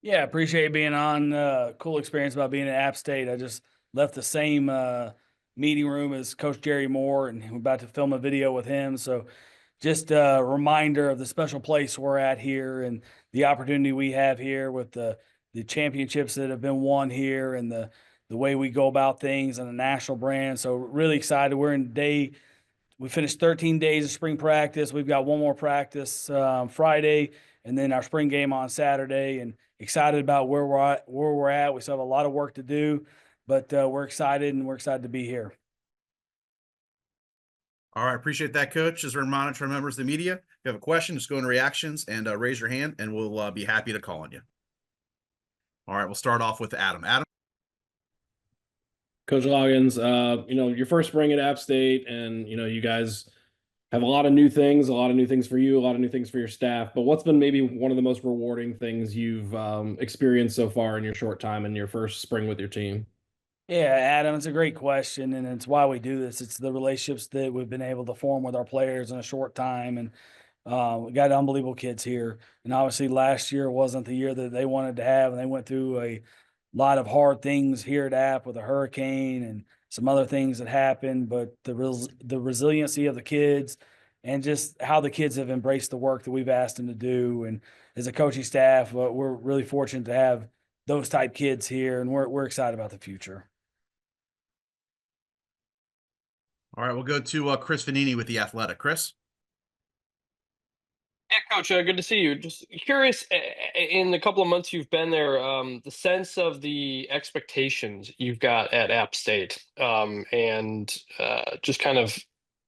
Yeah, appreciate being on. Cool experience about being at App State. I just left the same meeting room as Coach Jerry Moore, and we're about to film a video with him. So, just a reminder of the special place we're at here and the opportunity we have here with the championships that have been won here and the way we go about things and the national brand. So, really excited. We're in day we finished 13 days of spring practice. We've got one more practice Friday, and then our spring game on Saturday. And excited about where we're at. Where we're at. We still have a lot of work to do, but we're excited, and we're excited to be here. All right, appreciate that, Coach. As a reminder to our members of the media, if you have a question, just go into reactions and raise your hand, and we'll be happy to call on you. All right, we'll start off with Adam. Adam. Coach Loggains, your first spring at App State, and you guys have a lot of new things, for you, a lot of new things for your staff. But what's been maybe one of the most rewarding things you've experienced so far in your short time in your first spring with your team? Yeah, Adam, it's a great question, and it's why we do this. It's the relationships that we've been able to form with our players in a short time, and we got unbelievable kids here. And obviously, last year wasn't the year that they wanted to have, and they went through a lot of hard things here at App with a hurricane and some other things that happened. But the resiliency of the kids and just how the kids have embraced the work that we've asked them to do, and as a coaching staff, we're really fortunate to have those type kids here, and we're excited about the future. All right, we'll go to Chris Vanini with The Athletic. Chris? Yeah, Coach, good to see you. Just curious, in the couple of months you've been there, the sense of the expectations you've got at App State, and just kind of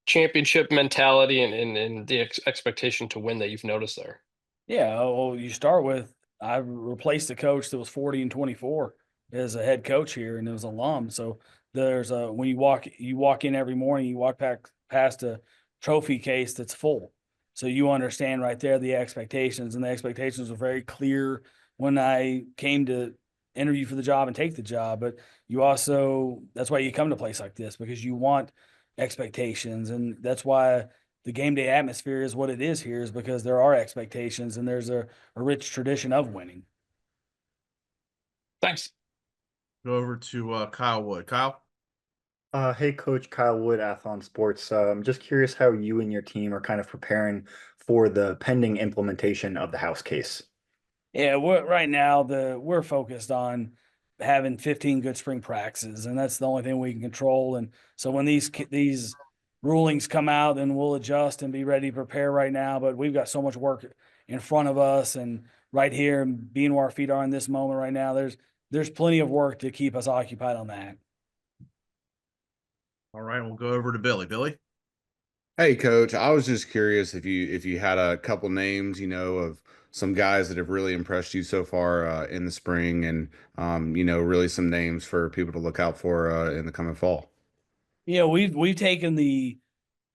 championship mentality and the expectation to win that you've noticed there. Yeah, well, you start with I replaced a coach that was 40 and 24 as a head coach here, and it was alum. So there's a when you walk in every morning, you walk back past a trophy case that's full. So you understand right there the expectations, and the expectations were very clear when I came to interview for the job and take the job. But you also that's why you come to a place like this, because you want expectations, and that's why the game day atmosphere is what it is here, is because there are expectations and there's a rich tradition of winning. Thanks. Go over to Kyle Wood. Kyle? Hey, Coach Kyle Wood, Athlon Sports. I'm just curious how you and your team are kind of preparing for the pending implementation of the House case. Yeah, right now we're focused on having 15 good spring practices, and that's the only thing we can control. And so when these rulings come out, then we'll adjust and be ready to prepare right now. But we've got so much work in front of us, and right here, and being where our feet are in this moment right now, there's plenty of work to keep us occupied on that. All right, we'll go over to Billy. Billy? Hey, Coach. I was just curious if you had a couple names, of some guys that have really impressed you so far in the spring, and really some names for people to look out for in the coming fall. Yeah, we've taken the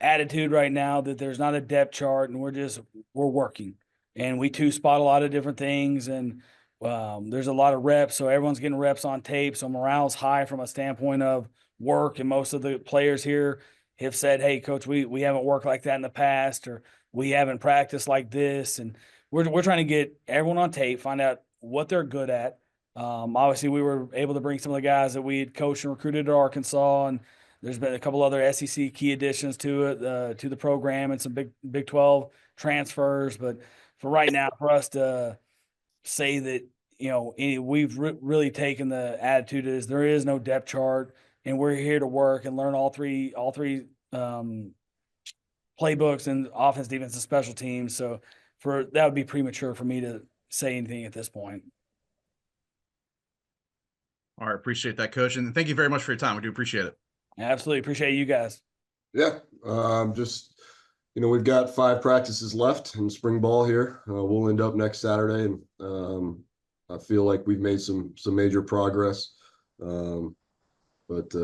attitude right now that there's not a depth chart, and we're working, and we two spot a lot of different things, and there's a lot of reps, so everyone's getting reps on tape. So morale's high from a standpoint of work, and most of the players here have said, "Hey, Coach, we haven't worked like that in the past, or we haven't practiced like this," and we're trying to get everyone on tape, find out what they're good at. Obviously, we were able to bring some of the guys that we had coached and recruited at Arkansas, and there's been a couple other SEC key additions to it, to the program, and some Big 12 transfers. But for right now, for us to say that, we've really taken the attitude is there is no depth chart, and we're here to work and learn all three playbooks and offense, defense, and special teams. So that would be premature for me to say anything at this point. All right, appreciate that, Coach. And thank you very much for your time. We do appreciate it. Absolutely. Appreciate you guys. Yeah. We've got 5 practices left in spring ball here. We'll end up next Saturday, and I feel like we've made some major progress. But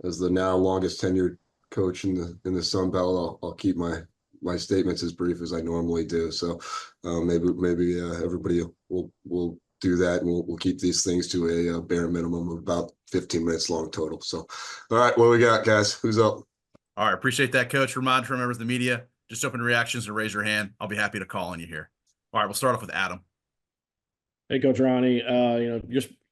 as the now longest tenured coach in the Sun Belt, I'll keep my statements as brief as I normally do. So maybe everybody will do that, and we'll keep these things to a bare minimum of about 15 minutes long total. So, all right, what we got, guys? Who's up? All right, appreciate that, Coach. Remind for members of the media, just open reactions and raise your hand. I'll be happy to call on you here. All right, we'll start off with Adam. Hey, Coach Rahne,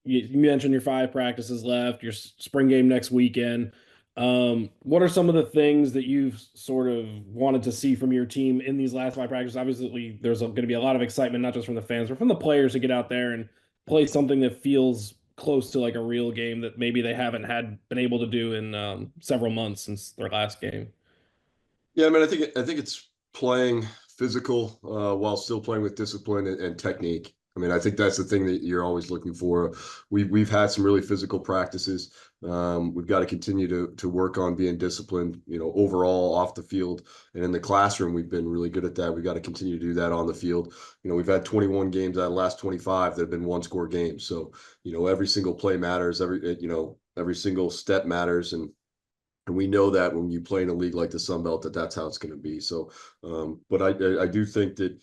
you mentioned your 5 practices left, your spring game next weekend. What are some of the things that you've sort of wanted to see from your team in these last 5 practices? Obviously, there's going to be a lot of excitement, not just from the fans, but from the players to get out there and play something that feels close to like a real game that maybe they haven't been able to do in several months since their last game. Yeah, I mean, I think it's playing physical while still playing with discipline and technique. I mean, I think that's the thing that you're always looking for. We've had some really physical practices. We've got to continue to work on being disciplined, overall off the field and in the classroom. We've been really good at that. We've got to continue to do that on the field. We've had 21 games out of the last 25 that have been 1-score games. So, every single play matters. Every single step matters, and we know that when you play in a league like the Sun Belt, that's how it's going to be. So, but I do think that,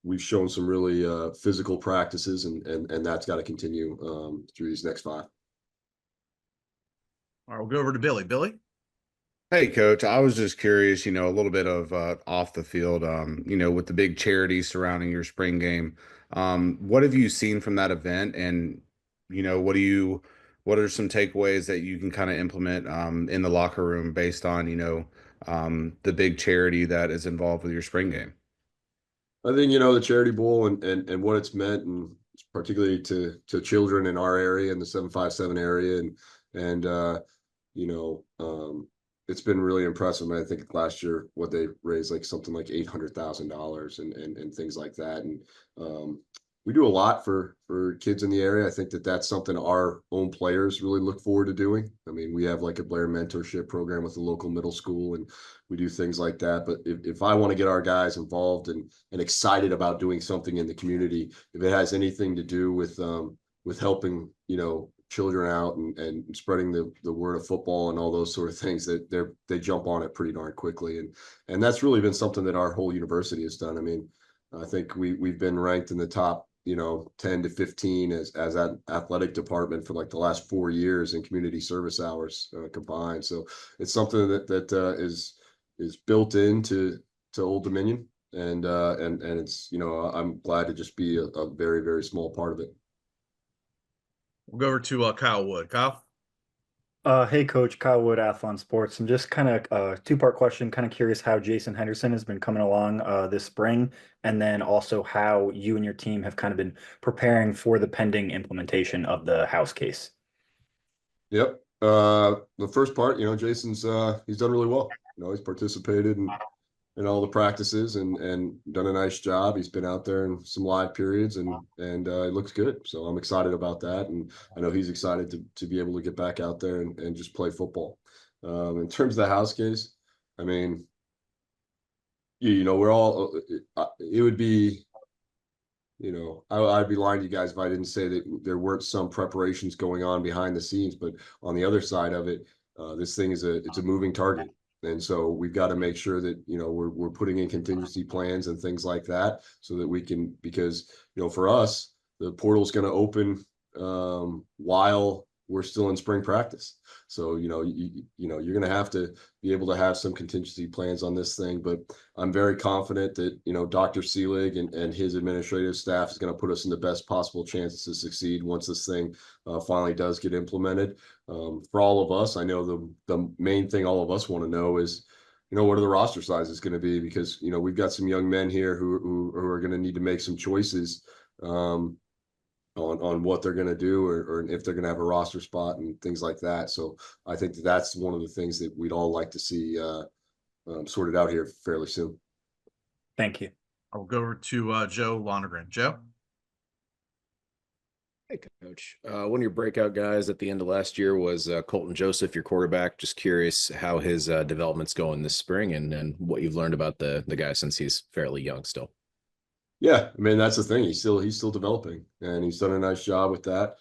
we've shown some really physical practices, and that's got to continue through these next 5. All right, we'll go over to Billy. Billy? Hey, Coach, I was just curious, a little bit of off the field, with the big charity surrounding your spring game. What have you seen from that event? And, what are some takeaways that you can kind of implement in the locker room based on, the big charity that is involved with your spring game? I think, the Charity Bowl and what it's meant, and particularly to children in our area, in the 757 area, and it's been really impressive. I think last year what they raised like something like $800,000 and things like that. And we do a lot for kids in the area. I think that's something our own players really look forward to doing. I mean, we have like a Blair mentorship program with the local middle school, and we do things like that. But if I want to get our guys involved and excited about doing something in the community, if it has anything to do with helping, children out and spreading the word of football and all those sort of things, that they jump on it pretty darn quickly. And that's really been something that our whole university has done. I mean, I think we've been ranked in the top, 10 to 15 as an athletic department for like the last 4 years in community service hours combined. So it's something that is built into Old Dominion, and it's, I'm glad to just be a very, very small part of it. We'll go over to Kyle Wood. Kyle? Hey, Coach, Kyle Wood, Athlon Sports. I'm just kind of 2-part question. Kind of curious how Jason Henderson has been coming along this spring, and then also how you and your team have kind of been preparing for the pending implementation of the House case. Yep. The first part, Jason's he's done really well. He's participated in all the practices and done a nice job. He's been out there in some live periods, and it looks good. So I'm excited about that. And I know he's excited to be able to get back out there and just play football. In terms of the House case, I mean, we're all, it would be, I'd be lying to you guys if I didn't say that there weren't some preparations going on behind the scenes, but on the other side of it, this thing it's a moving target. And so we've got to make sure that, we're putting in contingency plans and things like that, so that we can, because, for us, the portal's going to open while we're still in spring practice. So, you're going to have to be able to have some contingency plans on this thing. But I'm very confident that, Dr. Seelig and his administrative staff is going to put us in the best possible chance to succeed once this thing finally does get implemented. For all of us, I know the main thing all of us want to know is, what are the roster sizes going to be? Because, we've got some young men here who are going to need to make some choices on what they're going to do, or if they're going to have a roster spot and things like that. So I think that's one of the things that we'd all like to see sorted out here fairly soon. Thank you. I'll go over to Joe Lonergan. Joe? Hey, Coach. One of your breakout guys at the end of last year was Colton Joseph, your quarterback. Just curious how his development's going this spring, and what you've learned about the guy since he's fairly young still. Yeah, I mean, that's the thing. He's still developing, and he's done a nice job with that.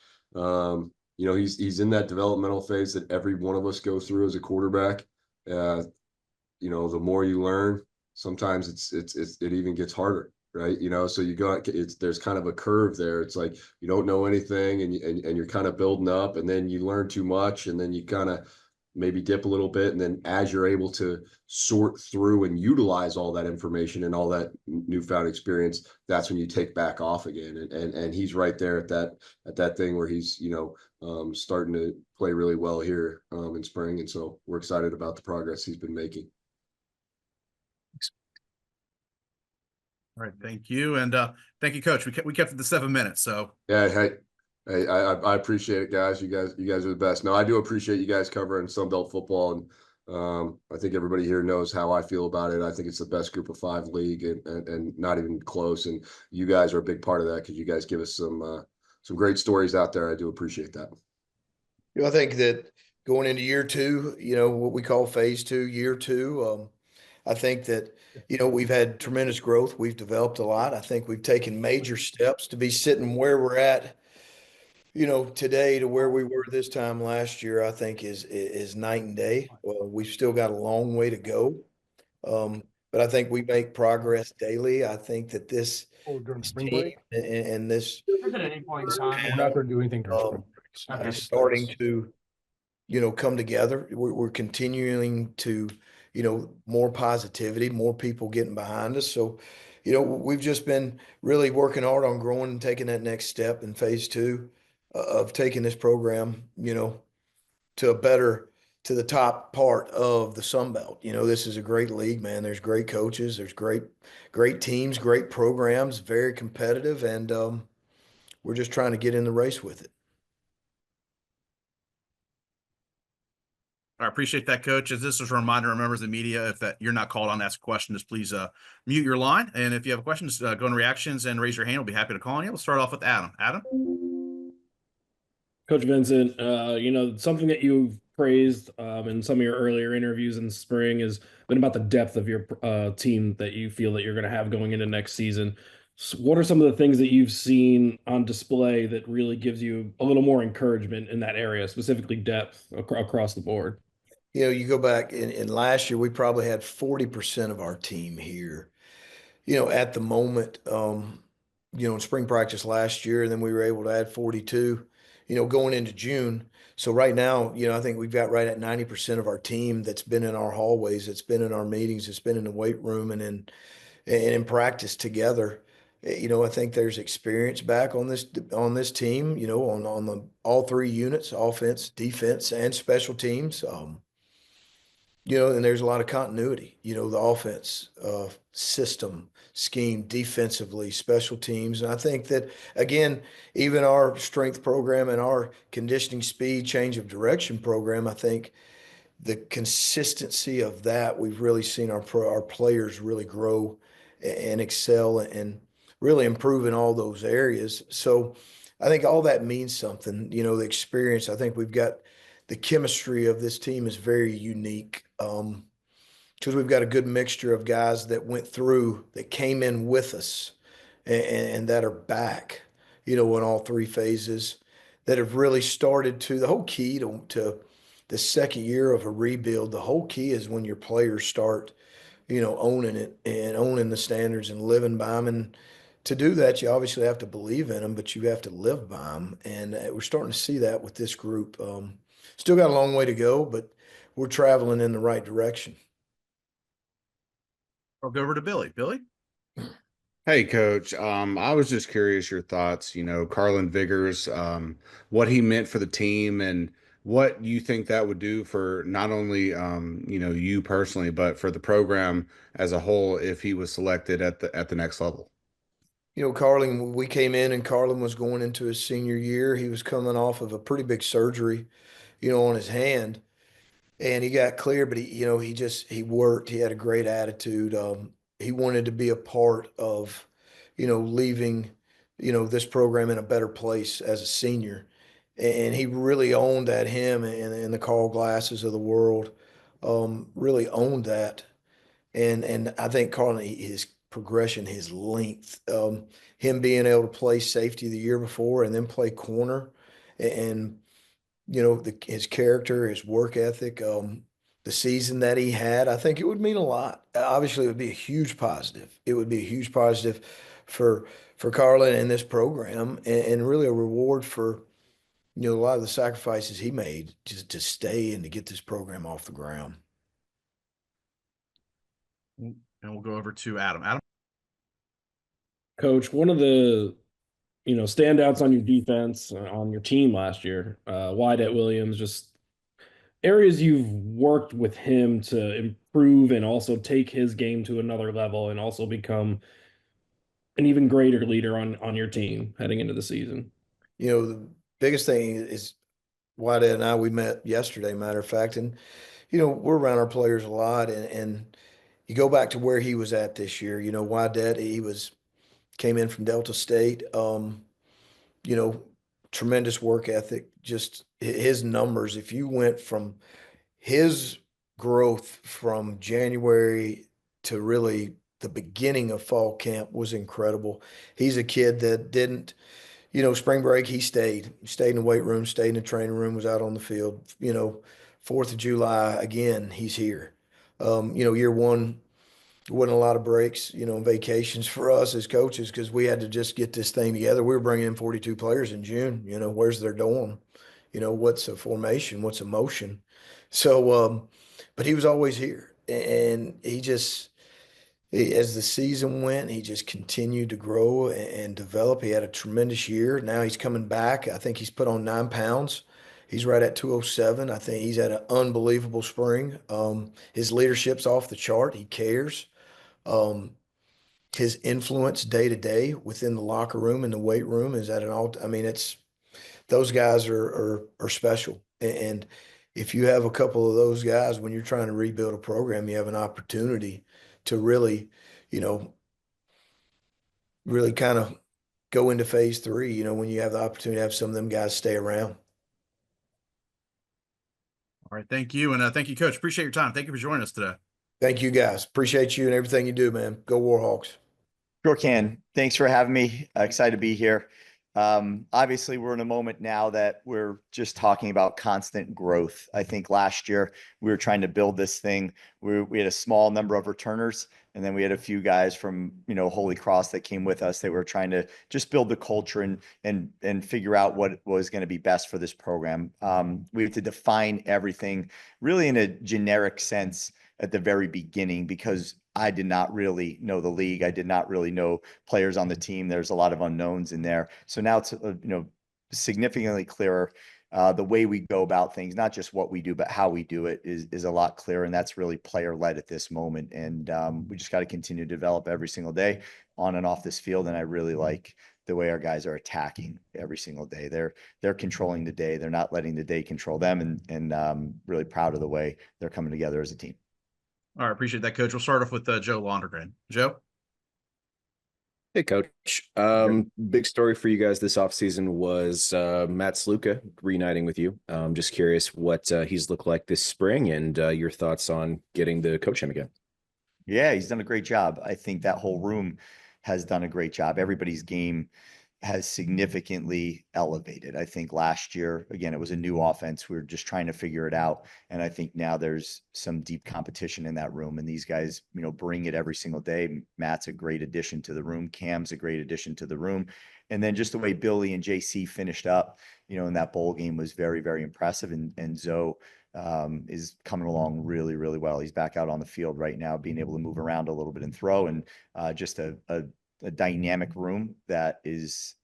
He's in that developmental phase that every one of us go through as a quarterback. The more you learn, sometimes it even gets harder, right? So there's kind of a curve there. It's like you don't know anything, and you're kind of building up, and then you learn too much, and then you kind of maybe dip a little bit. And then as you're able to sort through and utilize all that information and all that newfound experience, that's when you take back off again. And he's right there at that thing where he's, starting to play really well here in spring. And so we're excited about the progress he's been making. All right, thank you. And thank you, Coach. We kept it to 7 minutes. So Yeah, hey, I appreciate it, guys. You guys are the best. No, I do appreciate you guys covering Sunbelt football, and I think everybody here knows how I feel about it. I think it's the best Group of 5 league, and not even close. And you guys are a big part of that because you guys give us some great stories out there. I do appreciate that. I think that going into year 2, what we call phase 2, year 2, I think that, we've had tremendous growth. We've developed a lot. I think we've taken major steps to be sitting where we're at, today to where we were this time last year, I think is night and day. Well, we've still got a long way to go. But I think we make progress daily. I think that this team and this We're not going to do anything during spring break. is starting to, come together. We're continuing to, more positivity, more people getting behind us. So, we've just been really working hard on growing and taking that next step in phase 2 of taking this program, to the top part of the Sun Belt. This is a great league, man. There's great coaches, there's great teams, great programs, very competitive, and we're just trying to get in the race with it. I appreciate that, Coach. As this is a reminder to members of the media, if that you're not called on to ask a question, just please mute your line. And if you have a question, just go in reactions and raise your hand. We'll be happy to call on you. We'll start off with Adam. Adam? Coach Vincent, something that you've praised in some of your earlier interviews in spring has been about the depth of your team that you feel that you're going to have going into next season. So what are some of the things that you've seen on display that really gives you a little more encouragement in that area, specifically depth across the board? You go back in last year, we probably had 40% of our team here, at the moment, in spring practice last year, and then we were able to add 42, going into June. So right now, I think we've got right at 90% of our team that's been in our hallways, that's been in our meetings, that's been in the weight room and in practice together. I think there's experience back on this team, on all 3 units, offense, defense, and special teams. And there's a lot of continuity, the offense, system, scheme, defensively, special teams. And I think that, again, even our strength program and our conditioning speed, change of direction program, I think the consistency of that, we've really seen our players really grow and excel and really improve in all those areas. So I think all that means something, the experience. I think we've got the chemistry of this team is very unique because we've got a good mixture of guys that went through, that came in with us and that are back, in all 3 phases, that have really started to, the whole key to the second year of a rebuild, the whole key is when your players start, owning it and owning the standards and living by them. And to do that, you obviously have to believe in them, but you have to live by them. And we're starting to see that with this group. Still got a long way to go, but we're traveling in the right direction. I'll go over to Billy. Billy? Hey, Coach. I was just curious your thoughts, Carlin Vigors, what he meant for the team and what you think that would do for not only, you personally, but for the program as a whole if he was selected at the next level. Carlin, we came in and Carlin was going into his senior year. He was coming off of a pretty big surgery, on his hand. And he got clear, but he worked. He had a great attitude. He wanted to be a part of, leaving, this program in a better place as a senior. And he really owned that, him and the Carl Glasses of the world, really owned that. And I think Carlin, his progression, his length, him being able to play safety the year before and then play corner and his character, his work ethic, the season that he had, I think it would mean a lot. Obviously, it would be a huge positive. It would be a huge positive for Carlin and this program, and really a reward for a lot of the sacrifices he made just to stay and to get this program off the ground. And we'll go over to Adam. Adam. Coach, one of the standouts on your defense on your team last year, Wyatt Williams, just areas you've worked with him to improve and also take his game to another level and also become an even greater leader on your team heading into the season. The biggest thing is Wyatt and I, we met yesterday, matter of fact, and we're around our players a lot, and you go back to where he was at this year. Wyatt, came in from Delta State. Tremendous work ethic. Just his numbers. If you went from his growth from January to really the beginning of fall camp was incredible. He's a kid that didn't. Spring break, he stayed in the weight room, stayed in the training room, was out on the field. 4th of July, again, he's here. Year one, wasn't a lot of breaks, vacations for us as coaches because we had to just get this thing together. We were bringing in 42 players in June. Where's their dorm? What's a formation? What's a motion? So, but he was always here. And as the season went, he just continued to grow and develop. He had a tremendous year. Now he's coming back. I think he's put on 9 pounds. He's right at 207. I think he's had an unbelievable spring. His leadership's off the chart. He cares. His influence day to day within the locker room and the weight room is at an all. I mean, those guys are special. And if you have a couple of those guys when you're trying to rebuild a program, you have an opportunity to really, really kind of go into phase 3, when you have the opportunity to have some of them guys stay around. All right. Thank you. And thank you, Coach. Appreciate your time. Thank you for joining us today. Thank you, guys. Appreciate you and everything you do, man. Go Warhawks. Sure can. Thanks for having me. Excited to be here. Obviously, we're in a moment now that we're just talking about constant growth. I think last year we were trying to build this thing. We had a small number of returners, and then we had a few guys from Holy Cross that came with us that were trying to just build the culture and figure out what was going to be best for this program. We had to define everything really in a generic sense at the very beginning because I did not really know the league. I did not really know players on the team. There's a lot of unknowns in there. So now it's significantly clearer. The way we go about things, not just what we do, but how we do it is a lot clearer. And that's really player led at this moment. And we just got to continue to develop every single day on and off this field. And I really like the way our guys are attacking every single day. They're controlling the day. They're not letting the day control them. And really proud of the way they're coming together as a team. All right. Appreciate that, Coach. We'll start off with Joe Londergren. Joe? Hey, Coach. Big story for you guys this offseason was Matt Sluka reuniting with you. Just curious what he's looked like this spring and your thoughts on getting to coach him again. Yeah, he's done a great job. I think that whole room has done a great job. Everybody's game has significantly elevated. I think last year, again, it was a new offense. We were just trying to figure it out. And I think now there's some deep competition in that room. And these guys, bring it every single day. Matt's a great addition to the room. Cam's a great addition to the room. And then just the way Billy and JC finished up, in that bowl game was very, very impressive. And Zoe is coming along really, really well. He's back out on the field right now, being able to move around a little bit and throw, and just a dynamic room that is,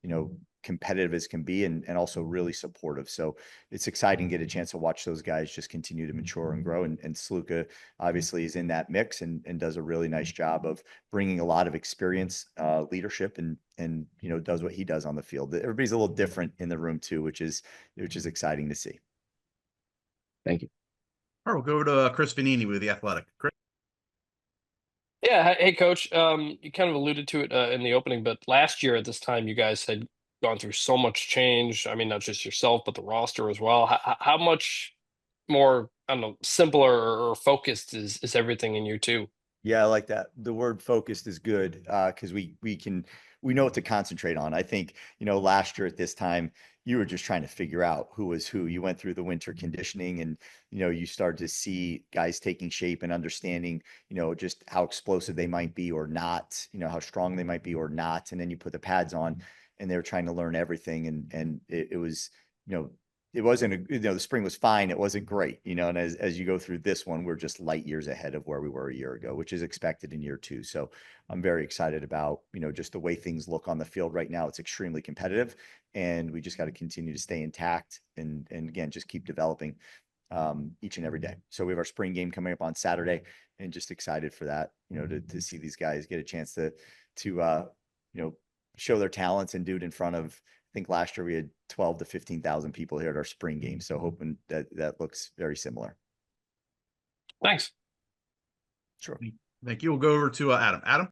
competitive as can be and also really supportive. So it's exciting to get a chance to watch those guys just continue to mature and grow. And Sluka obviously is in that mix and does a really nice job of bringing a lot of experience, leadership and does what he does on the field. Everybody's a little different in the room too, which is exciting to see. Thank you. All right, we'll go over to Chris Vanini with The Athletic. Chris? Yeah. Hey, Coach. You kind of alluded to it in the opening, but last year at this time, you guys had gone through so much change. I mean, not just yourself, but the roster as well. How much more, I don't know, simpler or focused is everything in you too? Yeah, I like that. The word focused is good because we know what to concentrate on. I think, last year at this time, you were just trying to figure out who was who. You went through the winter conditioning and, you started to see guys taking shape and understanding, just how explosive they might be or not, how strong they might be or not. And then you put the pads on and they were trying to learn everything. And it was, it wasn't, the spring was fine. It wasn't great, and as you go through this one, we're just light years ahead of where we were a year ago, which is expected in year 2. So I'm very excited about, just the way things look on the field right now. It's extremely competitive, and we just got to continue to stay intact and again, just keep developing each and every day. So we have our spring game coming up on Saturday, and just excited for that, to see these guys get a chance to show their talents and do it in front of, I think last year we had 12 to 15,000 people here at our spring game. So hoping that looks very similar. Thanks. Sure. Thank you. We'll go over to Adam. Adam.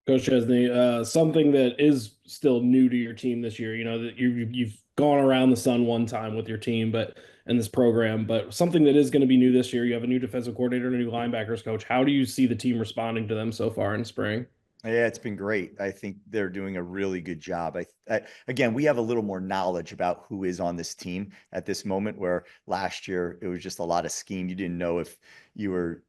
Coach Chesney, something that is still new to your team this year, that you've gone around the sun one time with your team, but in this program, but something that is going to be new this year, you have a new defensive coordinator and a new linebackers coach. How do you see the team responding to them so far in spring? Yeah, it's been great. I think they're doing a really good job. Again, we have a little more knowledge about who is on this team at this moment, where last year it was just a lot of scheme. You didn't know if you were,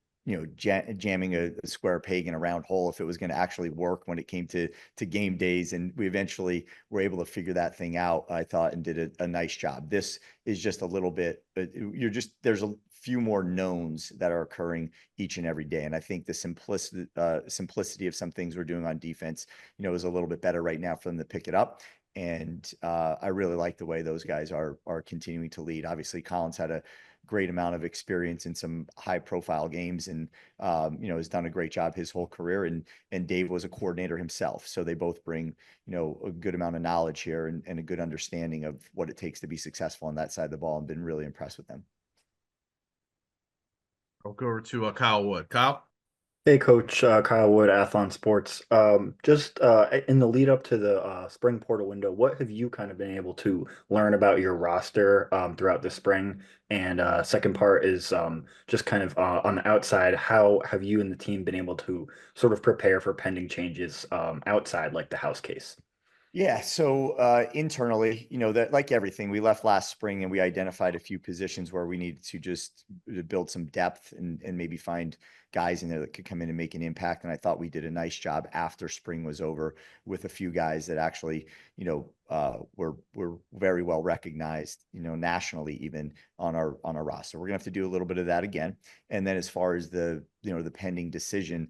jamming a square peg in a round hole, if it was going to actually work when it came to game days. And we eventually were able to figure that thing out, I thought, and did a nice job. This is just a little bit, there's a few more knowns that are occurring each and every day. And I think the simplicity of some things we're doing on defense, is a little bit better right now for them to pick it up. And I really like the way those guys are continuing to lead. Obviously, Colin's had a great amount of experience in some high profile games, and has done a great job his whole career. And Dave was a coordinator himself. So they both bring, a good amount of knowledge here and a good understanding of what it takes to be successful on that side of the ball, and been really impressed with them. I'll go over to Kyle Wood. Kyle. Hey, Coach, Kyle Wood, Athlon Sports. Just in the lead up to the spring portal window, what have you kind of been able to learn about your roster throughout the spring? And second part is just kind of on the outside, how have you and the team been able to sort of prepare for pending changes outside, like the house case? Yeah. So internally, that, like everything, we left last spring and we identified a few positions where we needed to just build some depth and maybe find guys in there that could come in and make an impact. And I thought we did a nice job after spring was over with a few guys that actually, were very well recognized, nationally, even on our roster. We're gonna have to do a little bit of that again. And then as far as the pending decision,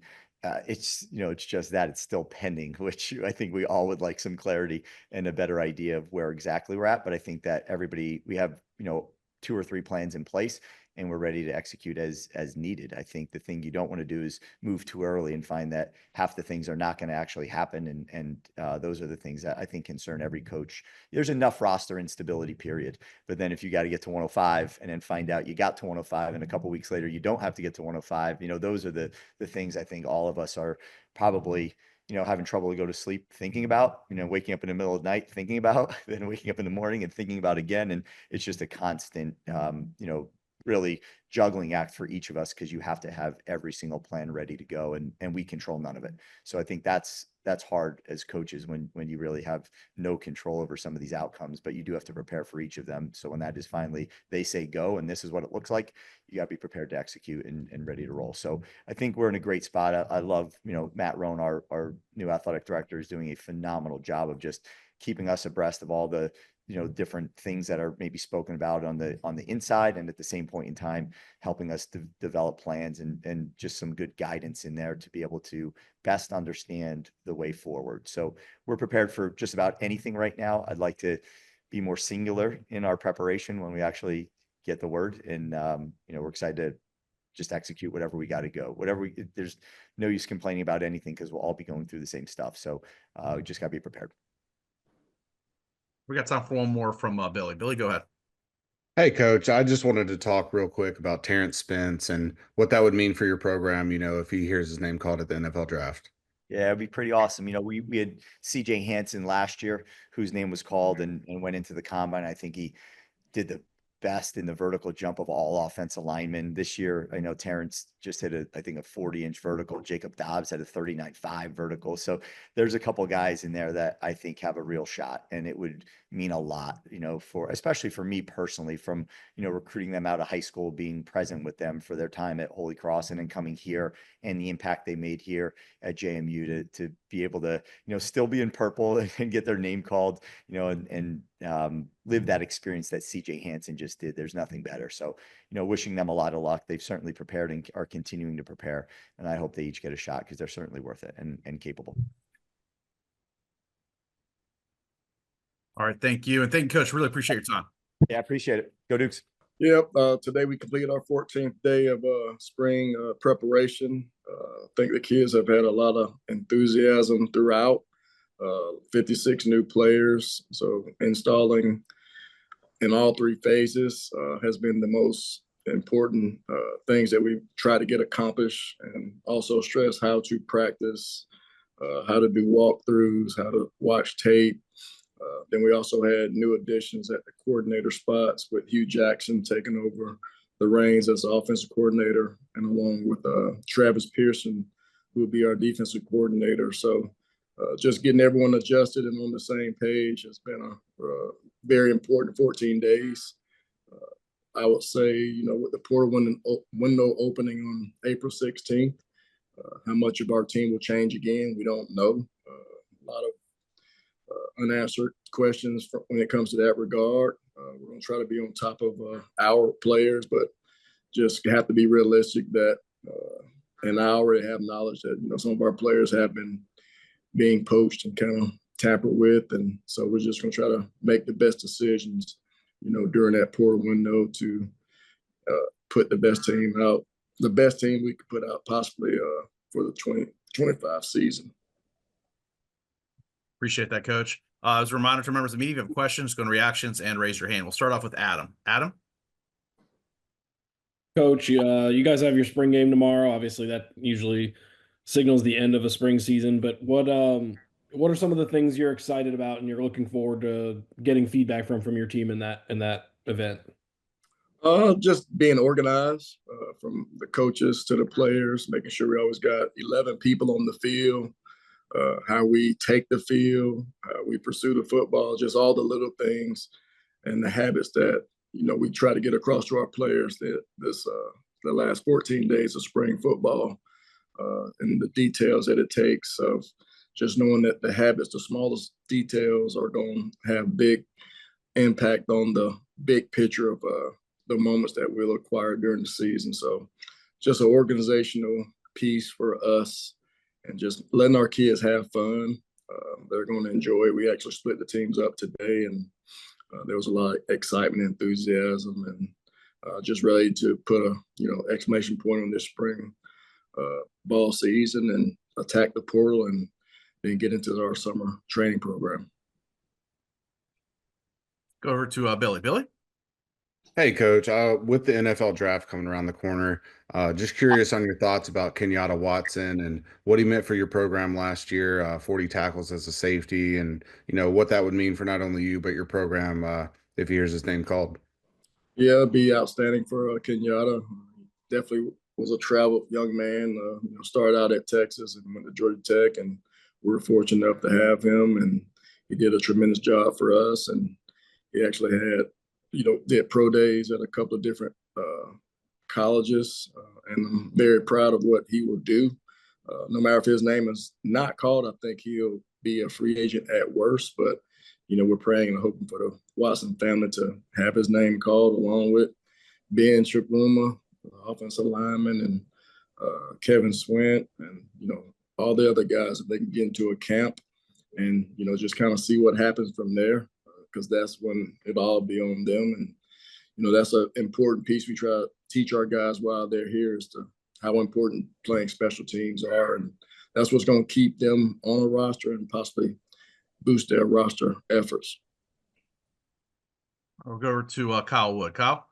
it's just that it's still pending, which I think we all would like some clarity and a better idea of where exactly we're at. But I think that we have 2 or 3 plans in place, and we're ready to execute as needed. I think the thing you don't want to do is move too early and find that half the things are not going to actually happen. And those are the things that I think concern every coach. There's enough roster instability, period. But then if you got to get to 105 and then find out you got to 105 and a couple of weeks later you don't have to get to 105, those are the things I think all of us are probably having trouble to go to sleep thinking about, waking up in the middle of the night thinking about, then waking up in the morning and thinking about again. And it's just a constant, really juggling act for each of us, because you have to have every single plan ready to go, and we control none of it. So I think that's hard as coaches when you really have no control over some of these outcomes, but you do have to prepare for each of them. So when that is finally, they say go, and this is what it looks like, you got to be prepared to execute and ready to roll. So I think we're in a great spot. I love, Matt Rohn, our new athletic director, is doing a phenomenal job of just keeping us abreast of all the different things that are maybe spoken about on the inside, and at the same point in time, helping us develop plans and just some good guidance in there to be able to best understand the way forward. So we're prepared for just about anything right now. I'd like to be more singular in our preparation when we actually get the word, and we're excited to just execute whatever we got to go. There's no use complaining about anything, because we'll all be going through the same stuff. So we just got to be prepared. We got time for one more from Billy. Billy, go ahead. Hey, Coach, I just wanted to talk real quick about Terrence Spence and what that would mean for your program, if he hears his name called at the NFL draft. Yeah, it'd be pretty awesome. We had CJ Hansen last year, whose name was called and went into the combine. I think he did the best in the vertical jump of all offensive linemen this year. I know Terrence just hit I think a 40-inch vertical. Jacob Dobbs had a 39.5 vertical. So there's a couple guys in there that I think have a real shot, and it would mean a lot, especially for me personally, from, recruiting them out of high school, being present with them for their time at Holy Cross and then coming here and the impact they made here at JMU to be able to, still be in purple and get their name called, and live that experience that CJ Hansen just did. There's nothing better. So, wishing them a lot of luck. They've certainly prepared and are continuing to prepare. And I hope they each get a shot because they're certainly worth it and capable. All right. Thank you. And thank you, Coach. Really appreciate your time. Yeah, I appreciate it. Go Dukes. Yep. Today we completed our 14th day of spring preparation. I think the kids have had a lot of enthusiasm throughout. 56 new players. So installing in all three phases has been the most important things that we try to get accomplished, and also stress how to practice, how to do walkthroughs, how to watch tape. Then we also had new additions at the coordinator spots with Hugh Jackson taking over the reins as the offensive coordinator, and along with Travis Pearson, who will be our defensive coordinator. So just getting everyone adjusted and on the same page has been a very important 14 days. I would say, with the portal window opening on April 16th, how much of our team will change again, we don't know. A lot of unanswered questions when it comes to that regard. We're going to try to be on top of our players, but just have to be realistic that, and I already have knowledge that, some of our players have been being poached and kind of tampered with. And so we're just going to try to make the best decisions, during that portal window to put the best team out, the best team we could put out possibly for the 2025 season. Appreciate that, Coach. As a reminder to members of the media, if you have questions, go to reactions and raise your hand. We'll start off with Adam. Adam? Coach, you guys have your spring game tomorrow. Obviously, that usually signals the end of a spring season. But what are some of the things you're excited about and you're looking forward to getting feedback from your team in that event? Just being organized, from the coaches to the players, making sure we always got 11 people on the field, how we take the field, how we pursue the football, just all the little things and the habits that, we try to get across to our players that the last 14 days of spring football, and the details that it takes of just knowing that the habits, the smallest details are going to have big impact on the big picture of the moments that we'll acquire during the season. So just an organizational piece for us and just letting our kids have fun. They're going to enjoy it. We actually split the teams up today, and there was a lot of excitement and enthusiasm, and just ready to put a, exclamation point on this spring ball season and attack the portal and then get into our summer training program. Go over to Billy. Billy? Hey, Coach. With the NFL draft coming around the corner, just curious on your thoughts about Kenyatta Watson and what he meant for your program last year, 40 tackles as a safety, and, what that would mean for not only you, but your program if he hears his name called. Yeah, it'd be outstanding for Kenyatta. Definitely was a traveled young man, started out at Texas and went to Georgia Tech, and we were fortunate enough to have him, and he did a tremendous job for us. And he actually had, did pro days at a couple of different colleges, and I'm very proud of what he will do. No matter if his name is not called, I think he'll be a free agent at worst, but, we're praying and hoping for the Watson family to have his name called, along with Ben Chukwuma, offensive lineman, and Kevin Swint, and, all the other guys, if they can get into a camp and, just kind of see what happens from there, because that's when it'll all be on them. And, that's an important piece we try to teach our guys while they're here, is to how important playing special teams are. And that's what's going to keep them on a roster and possibly boost their roster efforts. We'll go over to Kyle Wood. Kyle?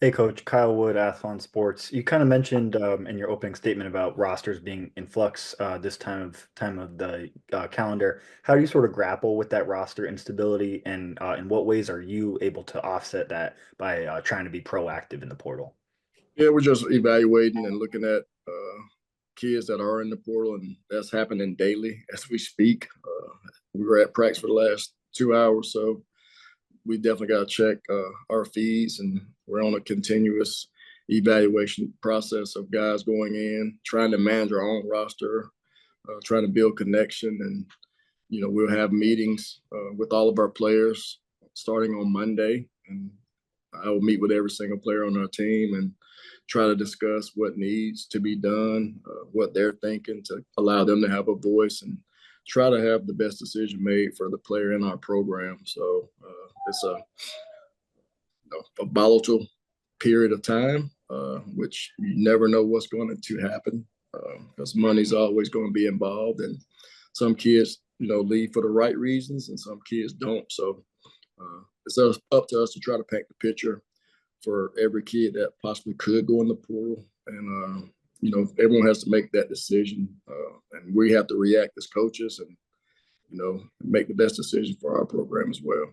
Hey, Coach. Kyle Wood, Athlon Sports. You kind of mentioned in your opening statement about rosters being in flux this time of the calendar. How do you sort of grapple with that roster instability, and in what ways are you able to offset that by trying to be proactive in the portal? Yeah, we're just evaluating and looking at kids that are in the portal, and that's happening daily as we speak. We were at practice for the last 2 hours, so we definitely got to check our fees, and we're on a continuous evaluation process of guys going in, trying to manage our own roster, trying to build connection, and we'll have meetings with all of our players starting on Monday, and I will meet with every single player on our team and try to discuss what needs to be done, what they're thinking, to allow them to have a voice and try to have the best decision made for the player in our program. So it's a volatile period of time, which you never know what's going to happen because money's always going to be involved. And some kids, leave for the right reasons and some kids don't. So it's up to us to try to paint the picture for every kid that possibly could go in the portal. And, everyone has to make that decision. And we have to react as coaches and, make the best decision for our program as well.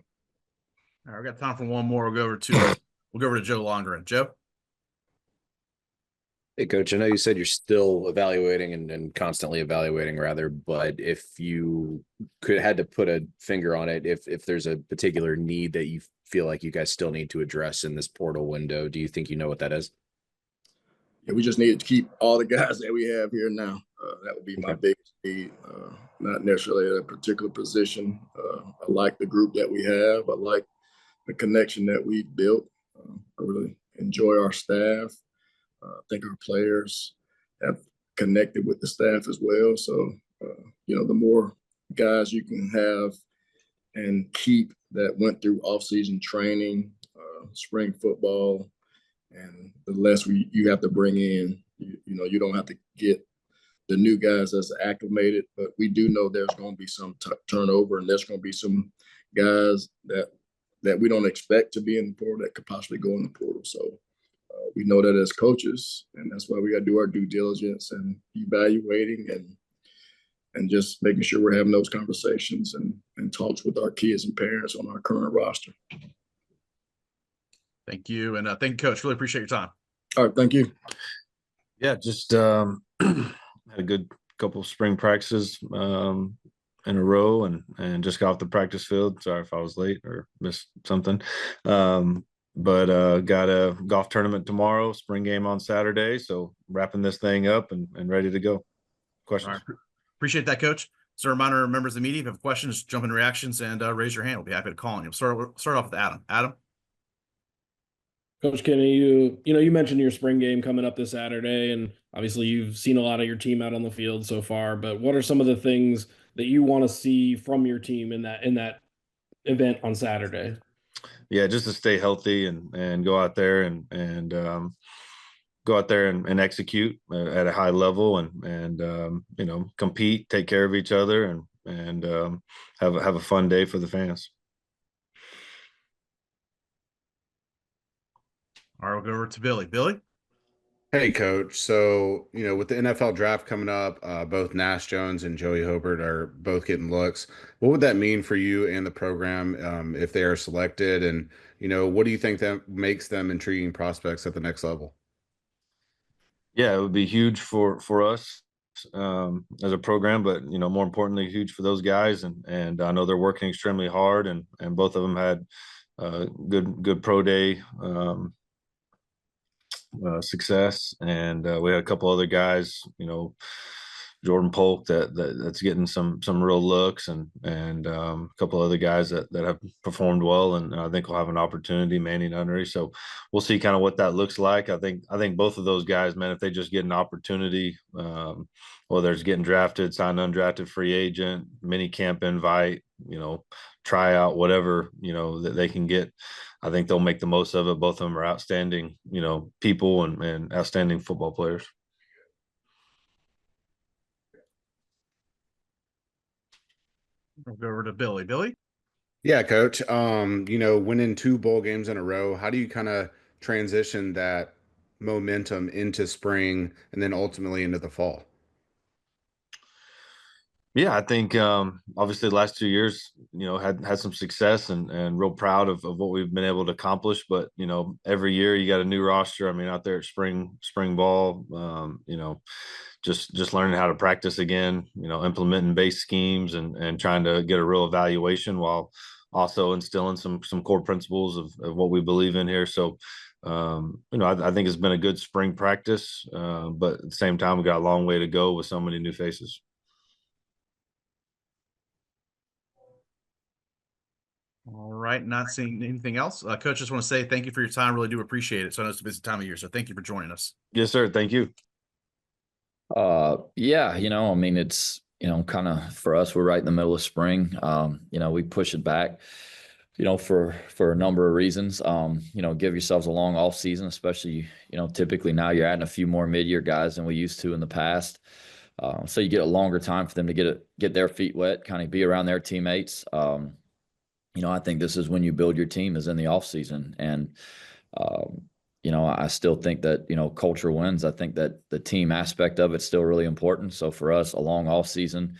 All right, we got time for one more. We'll go over to Joe Longren. Joe? Hey, Coach, I know you said you're still evaluating and constantly evaluating, rather, but if you had to put a finger on it, if there's a particular need that you feel like you guys still need to address in this portal window, do you think you know what that is? Yeah, we just need to keep all the guys that we have here now. That would be my biggest need, not necessarily at a particular position. I like the group that we have. I like the connection that we've built. I really enjoy our staff. I think our players have connected with the staff as well. So, the more guys you can have and keep that went through off-season training, spring football, and the less you have to bring in, you don't have to get the new guys that's acclimated, but we do know there's going to be some turnover, and there's going to be some guys that we don't expect to be in the portal that could possibly go in the portal. So we know that as coaches, and that's why we got to do our due diligence and evaluating and just making sure we're having those conversations and talks with our kids and parents on our current roster. Thank you. And thank you, Coach. Really appreciate your time. All right. Thank you. Yeah, just had a good couple spring practices in a row and just got off the practice field. Sorry if I was late or missed something. But got a golf tournament tomorrow, spring game on Saturday. So wrapping this thing up and ready to go. Questions? Right. Appreciate that, Coach. So a reminder, members of the media, if you have questions, jump in reactions and raise your hand. We'll be happy to call on you. Start off with Adam. Adam? Coach Kinne, you mentioned your spring game coming up this Saturday, and obviously you've seen a lot of your team out on the field so far, but what are some of the things that you want to see from your team in that event on Saturday? Yeah, just to stay healthy and go out there and go out there and execute at a high level and compete, take care of each other and have a fun day for the fans. All right, we'll go over to Billy. Billy? Hey, Coach. So, with the NFL draft coming up, both Nash Jones and Joey Hobart are both getting looks. What would that mean for you and the program if they are selected? And, what do you think that makes them intriguing prospects at the next level? Yeah, it would be huge for us as a program, but, more importantly, huge for those guys. And I know they're working extremely hard and both of them had good pro day success, and we had a couple other guys, Jordan Polk that's getting some real looks, and a couple other guys that have performed well, and I think we'll have an opportunity, Manning Unnery. So we'll see kind of what that looks like. I think both of those guys, man, if they just get an opportunity, whether it's getting drafted, signed undrafted free agent, mini camp invite, tryout, whatever, that they can get, I think they'll make the most of it. Both of them are outstanding, people and outstanding football players. We'll go over to Billy. Billy? Yeah, Coach. Winning 2 bowl games in a row, how do you kind of transition that momentum into spring and then ultimately into the fall? Yeah, I think obviously the last 2 years, had some success and real proud of what we've been able to accomplish. But every year you got a new roster. I mean, out there at spring ball, just learning how to practice again. Implementing base schemes and trying to get a real evaluation while also instilling some core principles of what we believe in here. So, I think it's been a good spring practice, but at the same time, we got a long way to go with so many new faces. All right, not seeing anything else. Coach, just want to say thank you for your time. Really do appreciate it. So I know it's a busy time of year, so thank you for joining us. Yes, sir. Thank you. Yeah, I mean, it's, kind of for us, we're right in the middle of spring. We push it back, for a number of reasons. Give yourselves a long off season, especially, typically now you're adding a few more mid-year guys than we used to in the past. So you get a longer time for them to get their feet wet, kind of be around their teammates. I think this is when you build your team, is in the off season. And, I still think that, culture wins. I think that the team aspect of it's still really important. So for us, a long off season,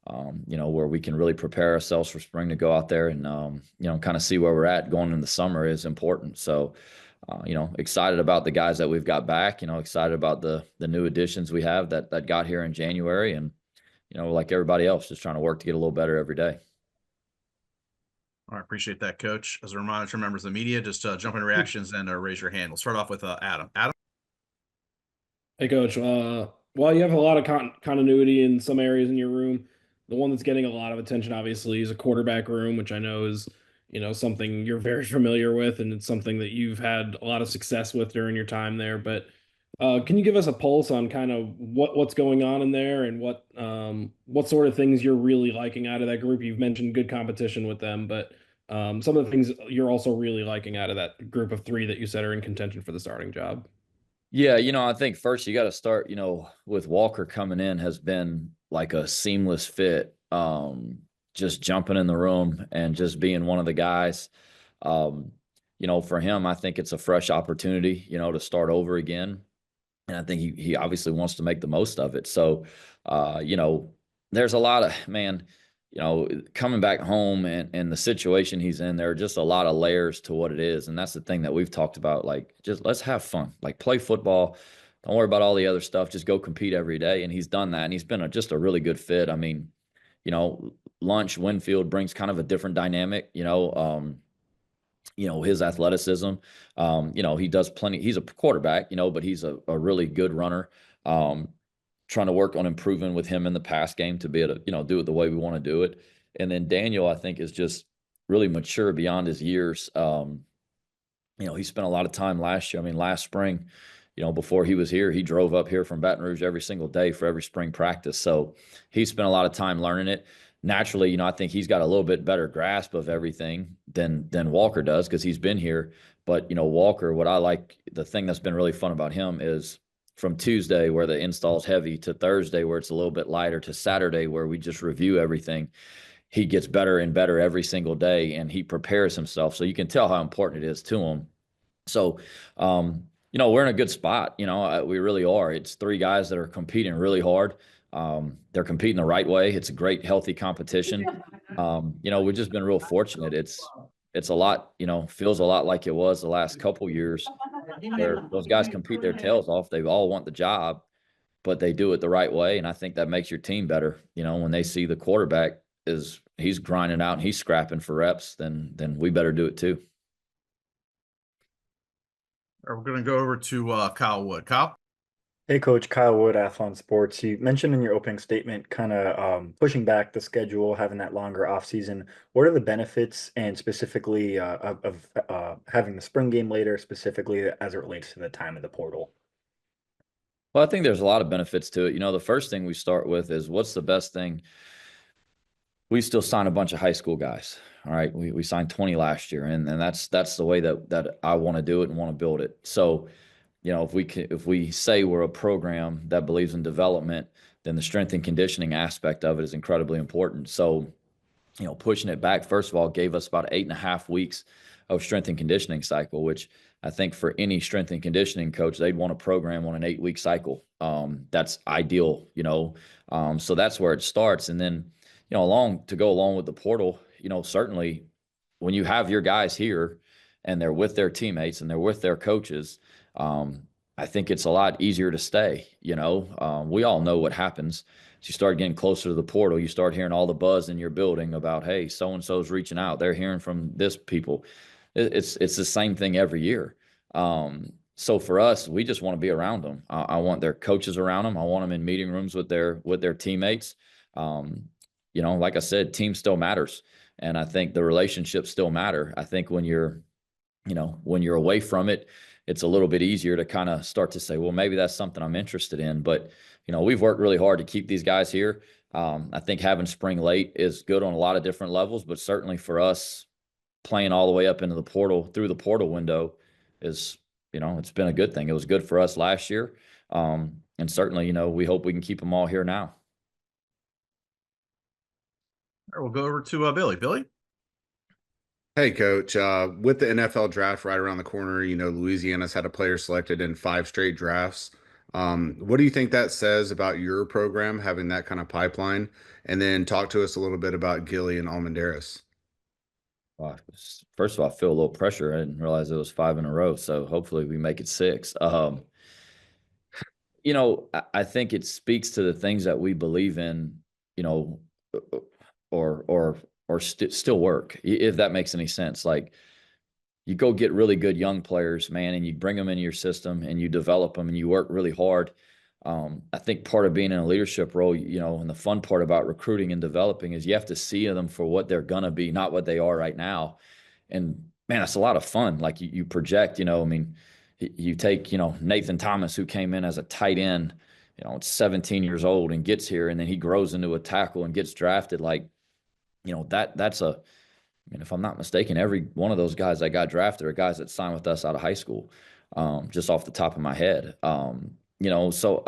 where we can really prepare ourselves for spring to go out there and, kind of see where we're at going in the summer is important. So, excited about the guys that we've got back, excited about the new additions we have that got here in January. And, like everybody else, just trying to work to get a little better every day. All right, appreciate that, Coach. As a reminder to members of the media, just jump in reactions and raise your hand. We'll start off with Adam. Adam? Hey, Coach. While you have a lot of continuity in some areas in your room, the one that's getting a lot of attention, obviously, is a quarterback room, which I know is, something you're very familiar with, and it's something that you've had a lot of success with during your time there. But can you give us a pulse on kind of what's going on in there and what sort of things you're really liking out of that group? You've mentioned good competition with them, but some of the things you're also really liking out of that group of three that you said are in contention for the starting job. Yeah, I think first you got to start, with Walker coming in has been like a seamless fit. Just jumping in the room and just being one of the guys. For him, I think it's a fresh opportunity, to start over again. And I think he obviously wants to make the most of it. So, there's a lot of, coming back home and the situation he's in, there are just a lot of layers to what it is. And that's the thing that we've talked about, like, just let's have fun, like play football. Don't worry about all the other stuff. Just go compete every day. And he's done that. And he's been just a really good fit. I mean, Lunch Winfield brings kind of a different dynamic, his athleticism, he does plenty. He's a quarterback, but he's a really good runner. Trying to work on improving with him in the pass game to be able to, do it the way we want to do it. And then Daniel, I think, is just really mature beyond his years. He spent a lot of time last year. I mean, last spring, before he was here, he drove up here from Baton Rouge every single day for every spring practice. So he spent a lot of time learning it. Naturally, I think he's got a little bit better grasp of everything than Walker does because he's been here. But, Walker, what I like, the thing that's been really fun about him is from Tuesday where the install's heavy to Thursday where it's a little bit lighter to Saturday where we just review everything. He gets better and better every single day and he prepares himself. So you can tell how important it is to him. So, we're in a good spot. We really are. It's three guys that are competing really hard. They're competing the right way. It's a great, healthy competition. We've just been real fortunate. It's a lot, feels a lot like it was the last couple years where those guys compete their tails off. They all want the job, but they do it the right way. And I think that makes your team better. When they see the quarterback he's grinding out and he's scrapping for reps, then we better do it too. We're going to go over to Kyle Wood. Kyle? Hey, Coach. Kyle Wood, Athlon Sports. You mentioned in your opening statement kind of pushing back the schedule, having that longer off season. What are the benefits and specifically of having the spring game later, specifically as it relates to the time of the portal? Well, I think there's a lot of benefits to it. The first thing we start with is what's the best thing? We still sign a bunch of high school guys. All right. We signed 20 last year, and that's the way that I want to do it and want to build it. So, if we say we're a program that believes in development, then the strength and conditioning aspect of it is incredibly important. So, pushing it back, first of all, gave us about 8.5 weeks of strength and conditioning cycle, which I think for any strength and conditioning coach, they'd want to program on an 8-week cycle. That's ideal, so that's where it starts. And then, to go along with the portal, certainly when you have your guys here and they're with their teammates and they're with their coaches, I think it's a lot easier to stay. We all know what happens. As you start getting closer to the portal, you start hearing all the buzz in your building about, hey, so-and-so's reaching out. They're hearing from this people. It's the same thing every year. So for us, we just want to be around them. I want their coaches around them. I want them in meeting rooms with their teammates. Like I said, team still matters. And I think the relationships still matter. I think when you're away from it, it's a little bit easier to kind of start to say, well, maybe that's something I'm interested in. But, we've worked really hard to keep these guys here. I think having spring late is good on a lot of different levels, but certainly for us, playing all the way up into the portal, through the portal window is, it's been a good thing. It was good for us last year. And certainly, we hope we can keep them all here now. All right, we'll go over to Billy. Billy? Hey, Coach. With the NFL draft right around the corner, Louisiana's had a player selected in 5 straight drafts. What do you think that says about your program, having that kind of pipeline? And then talk to us a little bit about Gilly and Almendaris. First of all, I feel a little pressure. I didn't realize it was 5 in a row, so hopefully we make it 6. I think it speaks to the things that we believe in, or still work, if that makes any sense. Like, you go get really good young players, man, and you bring them into your system and you develop them and you work really hard. I think part of being in a leadership role, and the fun part about recruiting and developing is you have to see them for what they're going to be, not what they are right now. And man, it's a lot of fun. Like you project, you take, Nathan Thomas, who came in as a tight end, 17 years old and gets here, and then he grows into a tackle and gets drafted. Like, that's if I'm not mistaken, every one of those guys that got drafted are guys that signed with us out of high school, just off the top of my head. So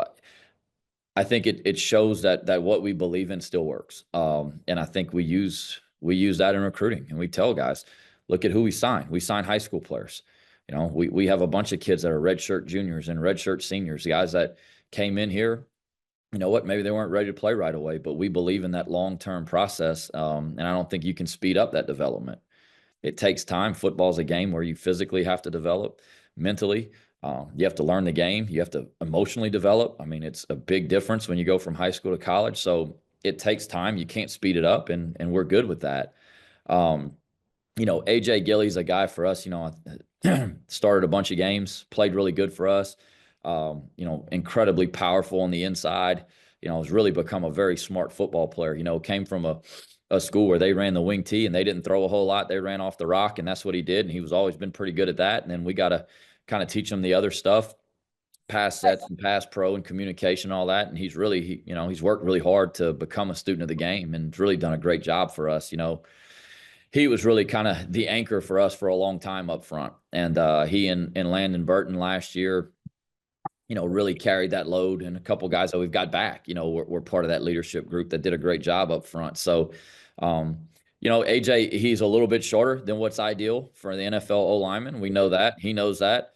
I think it shows that what we believe in still works. And I think we use that in recruiting, and we tell guys, look at who we sign. We sign high school players. We have a bunch of kids that are redshirt juniors and redshirt seniors, guys that came in here. Maybe they weren't ready to play right away, but we believe in that long-term process. And I don't think you can speed up that development. It takes time. Football's a game where you physically have to develop, mentally. You have to learn the game. You have to emotionally develop. I mean, it's a big difference when you go from high school to college. So it takes time. You can't speed it up, and we're good with that. AJ Gilly's a guy for us, started a bunch of games, played really good for us. Incredibly powerful on the inside, has really become a very smart football player. Came from a school where they ran the wing tee and they didn't throw a whole lot. They ran off the rock, and that's what he did. And he was always been pretty good at that. And then we got to kind of teach him the other stuff, pass sets and pass pro and communication, all that. And he's really, he's worked really hard to become a student of the game and really done a great job for us. He was really kind of the anchor for us for a long time up front. And he and Landon Burton last year, really carried that load, and a couple guys that we've got back, we're part of that leadership group that did a great job up front. So, AJ, he's a little bit shorter than what's ideal for the NFL O lineman. We know that. He knows that.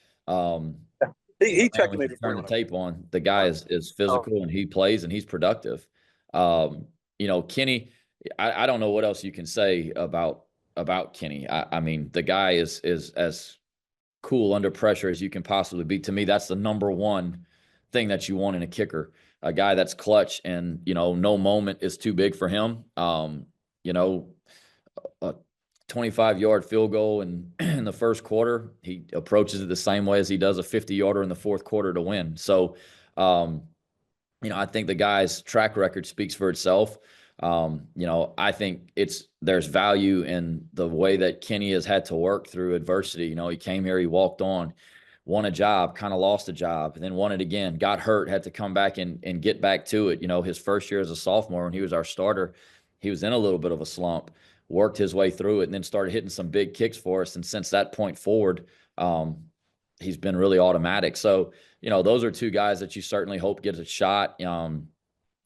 He checked me before. Turn the tape on. The guy is physical and he plays and he's productive. Kinne, I don't know what else you can say about Kinne. I mean, the guy is as cool under pressure as you can possibly be. To me, that's the number one thing that you want in a kicker, a guy that's clutch, and no moment is too big for him. A 25-yard field goal in the first quarter, he approaches it the same way as he does a 50-yarder in the fourth quarter to win. So I think the guy's track record speaks for itself. I think there's value in the way that Kinne has had to work through adversity. He came here, he walked on, won a job, kind of lost a job, and then won it again, got hurt, had to come back and get back to it. His first year as a sophomore, when he was our starter, he was in a little bit of a slump, worked his way through it, and then started hitting some big kicks for us. And since that point forward, he's been really automatic. So, those are two guys that you certainly hope get a shot.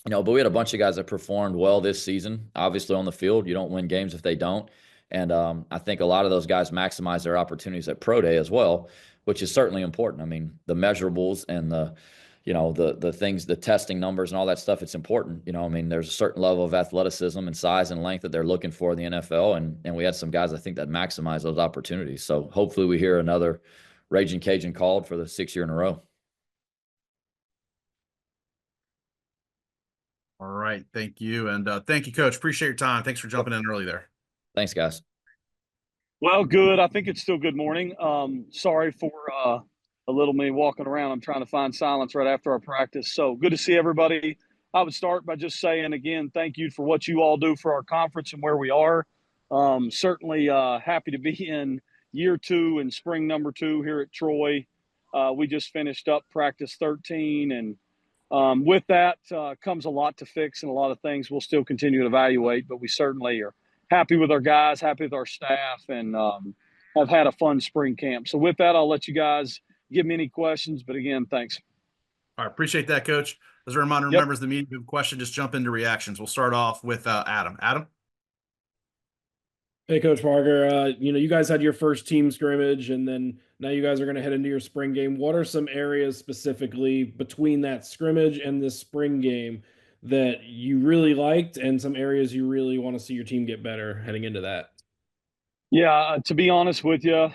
but we had a bunch of guys that performed well this season. Obviously, on the field, you don't win games if they don't. And I think a lot of those guys maximize their opportunities at pro day as well, which is certainly important. I mean, the measurables and the things, the testing numbers and all that stuff, it's important. I mean, there's a certain level of athleticism and size and length that they're looking for in the NFL. And we had some guys, I think, that maximize those opportunities. So hopefully we hear another Raging Cajun called for the 6th year in a row. All right. Thank you. And thank you, Coach. Appreciate your time. Thanks for jumping in early there. Thanks, guys. Well, good. I think it's still good morning. Sorry for a little me walking around. I'm trying to find silence right after our practice. So good to see everybody. I would start by just saying again, thank you for what you all do for our conference and where we are. Certainly happy to be in year 2 and spring number 2 here at Troy. We just finished up practice 13, and with that comes a lot to fix and a lot of things we'll still continue to evaluate, but we certainly are happy with our guys, happy with our staff, and have had a fun spring camp. So with that, I'll let you guys give me any questions, but again, thanks. All right. Appreciate that, Coach. As a reminder, members of the media, if you have a question, just jump into reactions. We'll start off with Adam. Adam? Hey, Coach Parker. You guys had your first team scrimmage, and then now you guys are going to head into your spring game. What are some areas specifically between that scrimmage and this spring game that you really liked, and some areas you really want to see your team get better heading into that? Yeah, to be honest with you,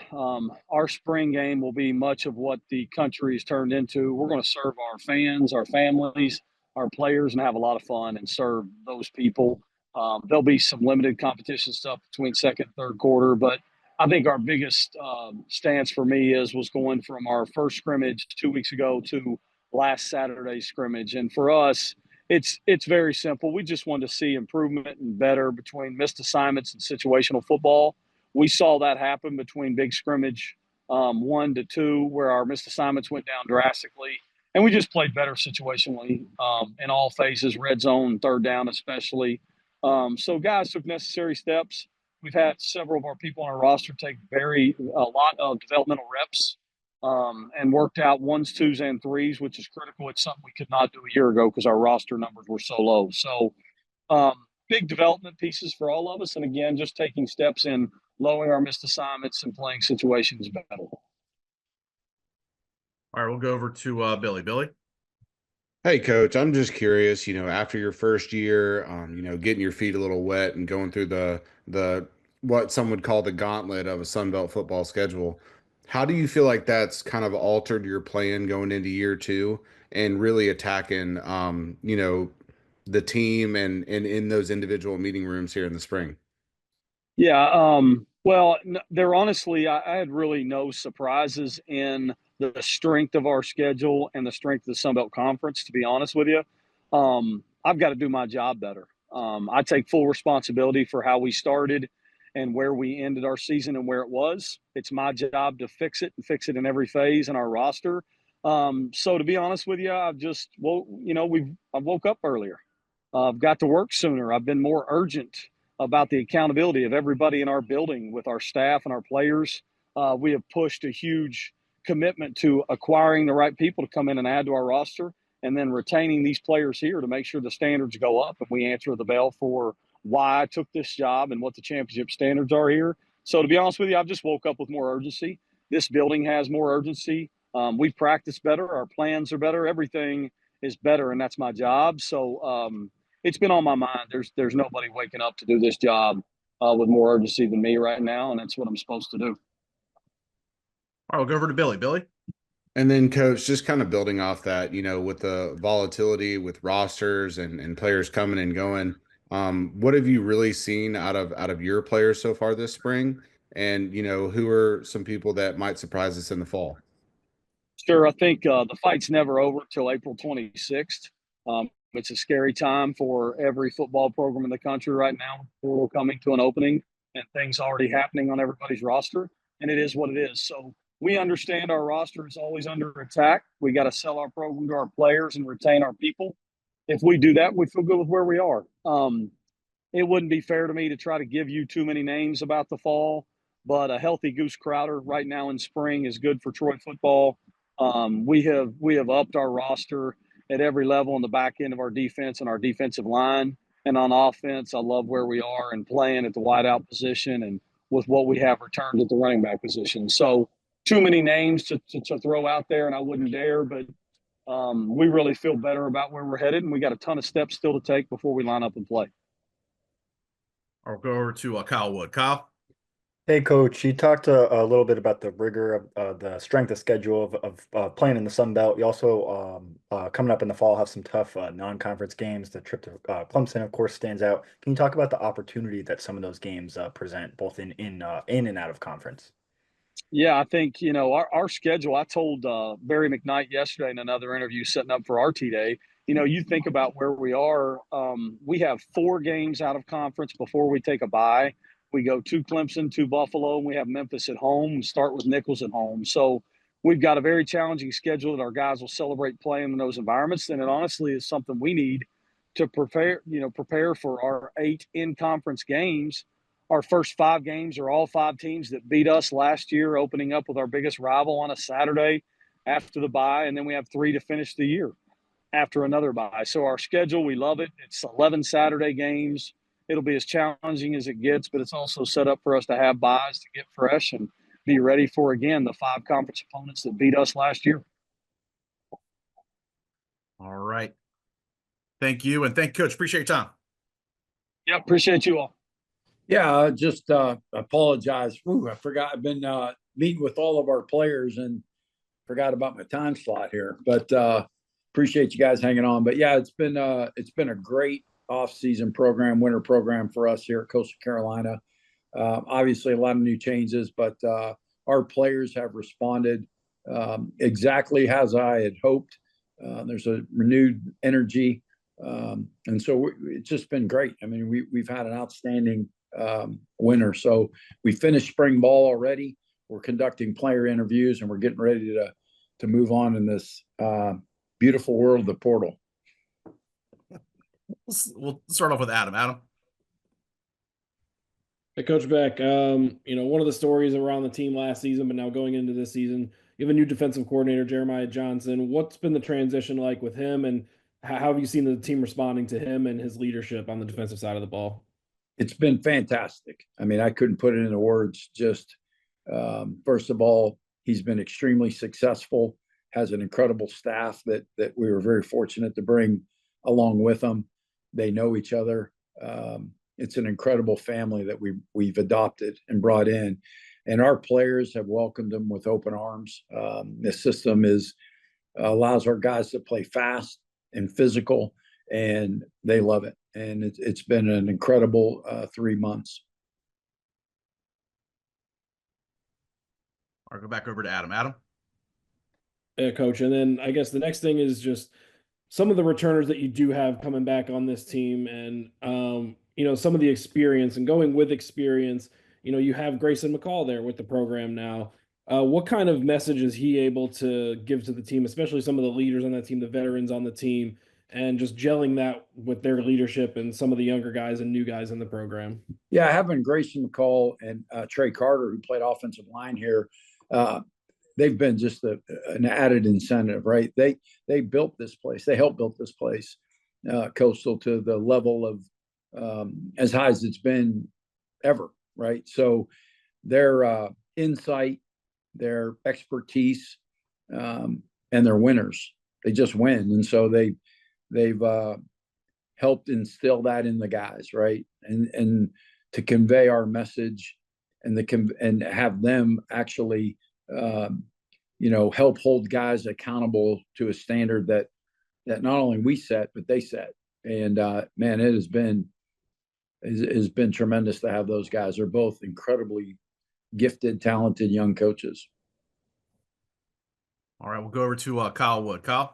our spring game will be much of what the country has turned into. We're going to serve our fans, our families, our players, and have a lot of fun and serve those people. There'll be some limited competition stuff between second and third quarter, but I think our biggest stance for me was going from our first scrimmage 2 weeks ago to last Saturday's scrimmage. And for us, it's very simple. We just wanted to see improvement and better between missed assignments and situational football. We saw that happen between big scrimmage 1 to 2, where our missed assignments went down drastically. And we just played better situationally in all phases, red zone, third down especially. So guys took necessary steps. We've had several of our people on our roster take a lot of developmental reps and worked out 1s, 2s, and 3s, which is critical. It's something we could not do a year ago because our roster numbers were so low. So big development pieces for all of us. And again, just taking steps in lowering our missed assignments and playing situations better. All right, we'll go over to Billy. Billy? Hey, Coach, I'm just curious, after your first year, getting your feet a little wet and going through the what some would call the gauntlet of a Sun Belt football schedule, how do you feel like that's kind of altered your plan going into year 2 and really attacking, the team and in those individual meeting rooms here in the spring? Yeah, well, there honestly, I had really no surprises in the strength of our schedule and the strength of the Sun Belt Conference, to be honest with you. I've got to do my job better. I take full responsibility for how we started and where we ended our season and where it was. It's my job to fix it and fix it in every phase in our roster. So to be honest with you, I woke up earlier. I've got to work sooner. I've been more urgent about the accountability of everybody in our building with our staff and our players. We have pushed a huge commitment to acquiring the right people to come in and add to our roster, and then retaining these players here to make sure the standards go up and we answer the bell for why I took this job and what the championship standards are here. So to be honest with you, I've just woke up with more urgency. This building has more urgency. We practice better. Our plans are better. Everything is better, and that's my job. So it's been on my mind. There's nobody waking up to do this job with more urgency than me right now, and that's what I'm supposed to do. All right, we'll go over to Billy. Billy? And then, Coach, just kind of building off that, with the volatility with rosters and players coming and going, what have you really seen out of your players so far this spring? And, who are some people that might surprise us in the fall? Sure. I think the fight's never over till April 26th. It's a scary time for every football program in the country right now. Portal coming to an opening and things already happening on everybody's roster. And it is what it is. So we understand our roster is always under attack. We got to sell our program to our players and retain our people. If we do that, we feel good with where we are. It wouldn't be fair to me to try to give you too many names about the fall, but a healthy Goose Crowder right now in spring is good for Troy football. We have upped our roster at every level on the back end of our defense and our defensive line. And on offense, I love where we are and playing at the wideout position and with what we have returned at the running back position. So too many names to throw out there, and I wouldn't dare, but we really feel better about where we're headed, and we got a ton of steps still to take before we line up and play. I'll go over to Kyle Wood. Kyle? Hey, Coach, you talked a little bit about the rigor of the strength of schedule of playing in the Sun Belt. You also, coming up in the fall, have some tough non-conference games. The trip to Clemson, of course, stands out. Can you talk about the opportunity that some of those games present, both in and out of conference? Yeah, I think, our schedule, I told Barry McKnight yesterday in another interview setting up for RT Day, you think about where we are. We have 4 games out of conference before we take a bye. We go to Clemson, to Buffalo, and we have Memphis at home. We start with Nichols at home. So we've got a very challenging schedule that our guys will celebrate playing in those environments. And it honestly is something we need to prepare for our 8 in-conference games. Our first 5 games are all 5 teams that beat us last year, opening up with our biggest rival on a Saturday after the bye. And then we have 3 to finish the year after another bye. So our schedule, we love it. It's 11 Saturday games. It'll be as challenging as it gets, but it's also set up for us to have buys to get fresh and be ready for, again, the 5 conference opponents that beat us last year. All right. Thank you. And thank you, Coach. Appreciate your time. Yeah, appreciate you all. Yeah, just apologize. I forgot. I've been meeting with all of our players and forgot about my time slot here. But appreciate you guys hanging on. But yeah, it's been a great off-season program, winter program for us here at Coastal Carolina. Obviously, a lot of new changes, but our players have responded exactly as I had hoped. There's a renewed energy, and so it's just been great. I mean, we've had an outstanding winter. So we finished spring ball already. We're conducting player interviews, and we're getting ready to move on in this beautiful world of the portal. We'll start off with Adam. Adam? Hey, Coach Beck, one of the stories around the team last season, but now going into this season, you have a new defensive coordinator, Jeremiah Johnson. What's been the transition like with him, and how have you seen the team responding to him and his leadership on the defensive side of the ball? It's been fantastic. I mean, I couldn't put it into words. Just first of all, he's been extremely successful, has an incredible staff that we were very fortunate to bring along with him. They know each other. It's an incredible family that we've adopted and brought in, and our players have welcomed them with open arms. This system allows our guys to play fast and physical, and they love it. And it's been an incredible 3 months. I'll go back over to Adam. Adam? Yeah, Coach. And then I guess the next thing is just some of the returners that you do have coming back on this team, and some of the experience and going with experience. You have Grayson McCall there with the program now. What kind of message is he able to give to the team, especially some of the leaders on that team, the veterans on the team, and just gelling that with their leadership and some of the younger guys and new guys in the program? Yeah, having Grayson McCall and Trey Carter, who played offensive line here, they've been just an added incentive, right? They built this place. They helped build this place, Coastal, to the level of as high as it's been ever, right? So their insight, their expertise, and their winners. They just win, and so they've helped instill that in the guys, right? And to convey our message, and have them actually help hold guys accountable to a standard that not only we set, but they set. And man, it has been tremendous to have those guys. They're both incredibly gifted, talented young coaches. All right, we'll go over to Kyle Wood. Kyle?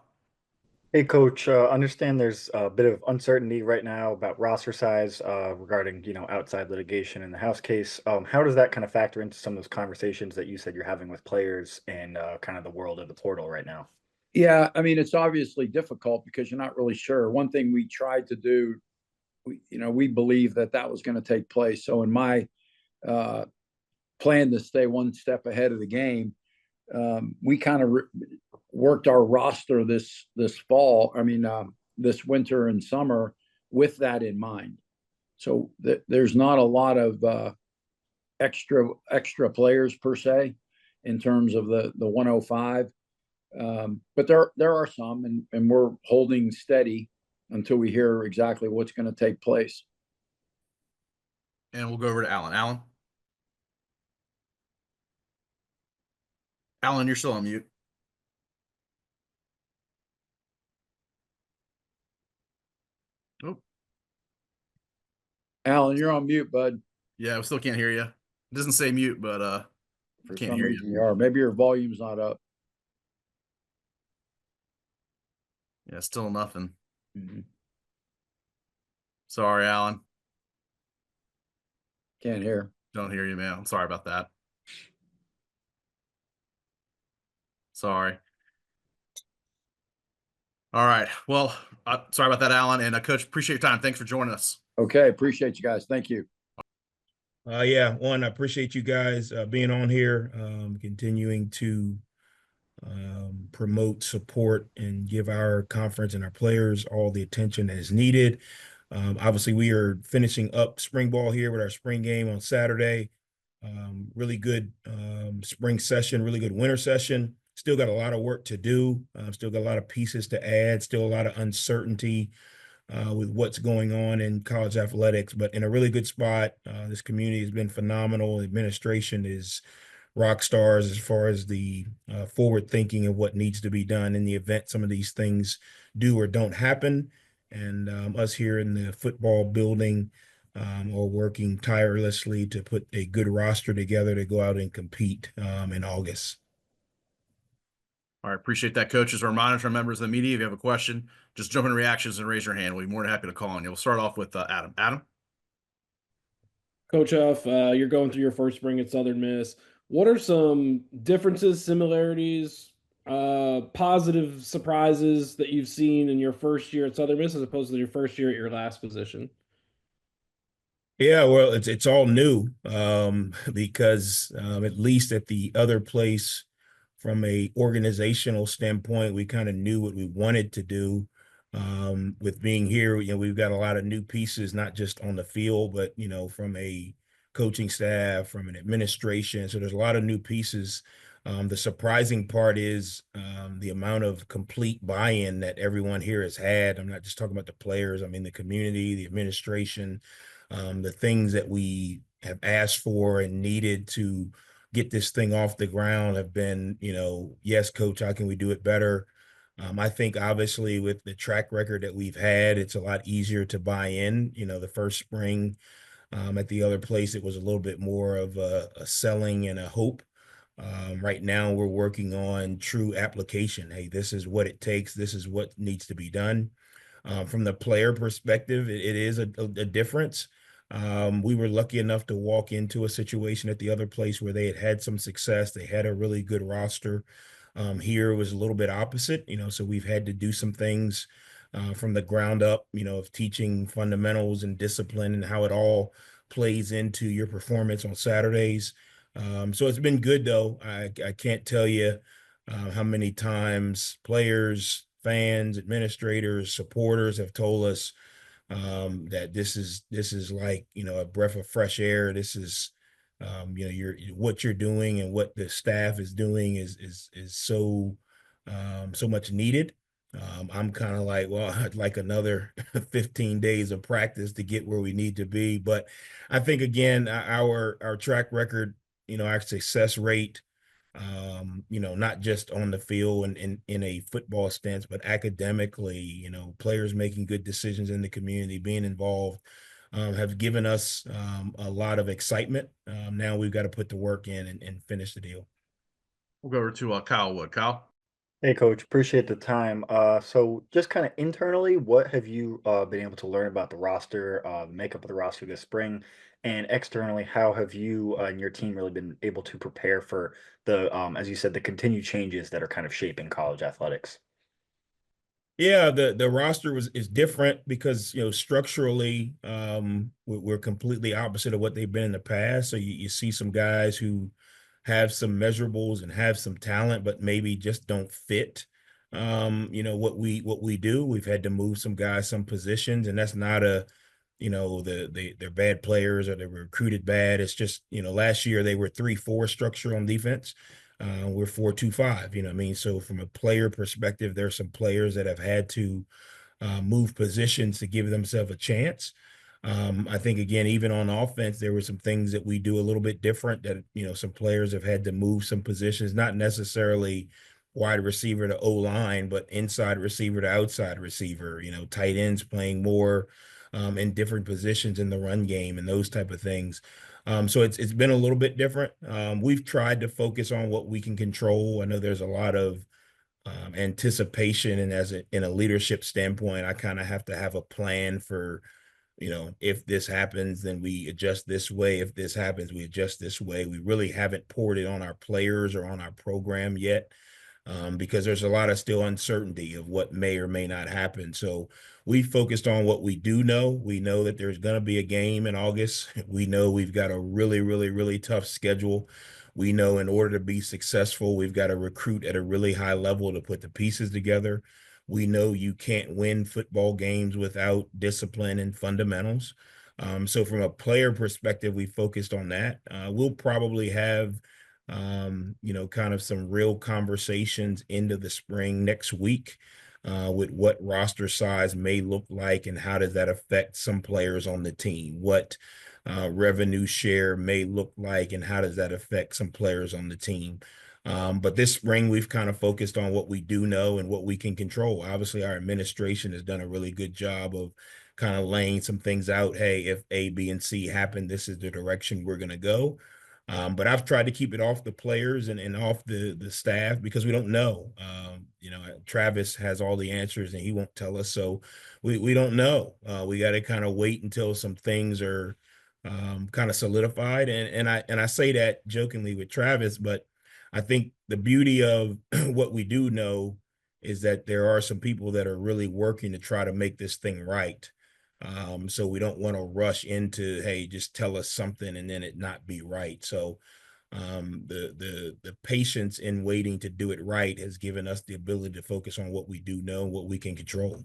Hey, Coach, understand there's a bit of uncertainty right now about roster size regarding, outside litigation in the House case. How does that kind of factor into some of those conversations that you said you're having with players and kind of the world of the portal right now? Yeah, I mean, it's obviously difficult because you're not really sure. One thing we tried to do, we believe that was going to take place. So in my plan to stay one step ahead of the game, we kind of worked our roster this fall. I mean, this winter and summer with that in mind. So there's not a lot of extra players per se in terms of the 105. But there are some, and we're holding steady until we hear exactly what's going to take place. And we'll go over to Alan. Alan, you're still on mute. Oh, Alan, you're on mute, bud. yeah, we still can't hear you. It doesn't say mute, but For can't some hear reason you. you are. Maybe your volume's not up. Yeah, still nothing. Mm-hmm. Sorry, Alan. Can't hear. Don't hear you, man. I'm sorry about that. Sorry. All right. Well, sorry about that, Alan. And Coach, appreciate your time. Thanks for joining us. Okay, appreciate you guys. Thank you. Yeah, I appreciate you guys being on here, continuing to promote, support, and give our conference and our players all the attention that is needed. Obviously, we are finishing up spring ball here with our spring game on Saturday. Really good spring session, really good winter session. Still got a lot of work to do. Still got a lot of pieces to add. Still a lot of uncertainty with what's going on in college athletics, but in a really good spot. This community has been phenomenal. Administration is rock stars as far as the forward thinking of what needs to be done in the event some of these things do or don't happen. And us here in the football building are working tirelessly to put a good roster together to go out and compete in August. All right. Appreciate that, Coach. As a reminder to our members of the media, if you have a question, just jump in reactions and raise your hand. We'll be more than happy to call on you. We'll start off with Adam. Adam? Coach Huff, you're going through your first spring at Southern Miss. What are some differences, similarities, positive surprises that you've seen in your first year at Southern Miss as opposed to your first year at your last position? Yeah, well, it's all new because at least at the other place, from a organizational standpoint, we kind of knew what we wanted to do. With being here, we've got a lot of new pieces, not just on the field, but from a coaching staff, from an administration. So there's a lot of new pieces. The surprising part is the amount of complete buy-in that everyone here has had. I'm not just talking about the players. I mean, the community, the administration, the things that we have asked for and needed to get this thing off the ground have been, yes, coach, how can we do it better? I think obviously with the track record that we've had, it's a lot easier to buy in. The first spring at the other place, it was a little bit more of a selling and a hope. Right now, we're working on true application. Hey, this is what it takes. This is what needs to be done. From the player perspective, it is a difference. We were lucky enough to walk into a situation at the other place where they had some success. They had a really good roster. Here it was a little bit opposite, so we've had to do some things from the ground up, of teaching fundamentals and discipline and how it all plays into your performance on Saturdays. So it's been good, though. I can't tell you how many times players, fans, administrators, supporters have told us that this is like, a breath of fresh air. This is, what you're doing and what the staff is doing is so much needed. I'm kind of like, well, I'd like another 15 days of practice to get where we need to be. But I think, again, our track record, our success rate, not just on the field and in a football stance, but academically, players making good decisions in the community, being involved, have given us a lot of excitement. Now we've got to put the work in and finish the deal. We'll go over to Kyle Wood. Kyle? Hey, Coach, appreciate the time. So just kind of internally, what have you been able to learn about the roster, the makeup of the roster this spring? And externally, how have you and your team really been able to prepare for the, as you said, the continued changes that are kind of shaping college athletics? Yeah, the roster is different because, structurally, we're completely opposite of what they've been in the past. So you see some guys who have some measurables and have some talent, but maybe just don't fit what we do. We've had to move some guys, some positions, and that's not they're bad players or they were recruited bad. It's just, last year they were 3-4 structure on defense. We're 4-2-5, what I mean? So from a player perspective, there's some players that have had to move positions to give themselves a chance. I think, again, even on offense, there were some things that we do a little bit different that, some players have had to move some positions, not necessarily wide receiver to O-line, but inside receiver to outside receiver, tight ends playing more in different positions in the run game and those type of things. So it's been a little bit different. We've tried to focus on what we can control. I know there's a lot of anticipation, and in a leadership standpoint, I kind of have to have a plan for, if this happens, then we adjust this way. If this happens, we adjust this way. We really haven't poured it on our players or on our program yet, because there's a lot of still uncertainty of what may or may not happen. So we focused on what we do know. We know that there's going to be a game in August. We know we've got a really, really, really tough schedule. We know in order to be successful, we've got to recruit at a really high level to put the pieces together. We know you can't win football games without discipline and fundamentals. So from a player perspective, we focused on that. We'll probably have, kind of some real conversations into the spring next week with what roster size may look like and how does that affect some players on the team. What revenue share may look like and how does that affect some players on the team. But this spring, we've kind of focused on what we do know and what we can control. Obviously, our administration has done a really good job of kind of laying some things out. Hey, if A, B, and C happen, this is the direction we're going to go. But I've tried to keep it off the players and off the staff because we don't know. Travis has all the answers and he won't tell us. So we don't know. We got to kind of wait until some things are kind of solidified. And I say that jokingly with Travis, but I think the beauty of what we do know is that there are some people that are really working to try to make this thing right. So we don't want to rush into, hey, just tell us something and then it not be right. So the patience in waiting to do it right has given us the ability to focus on what we do know, what we can control.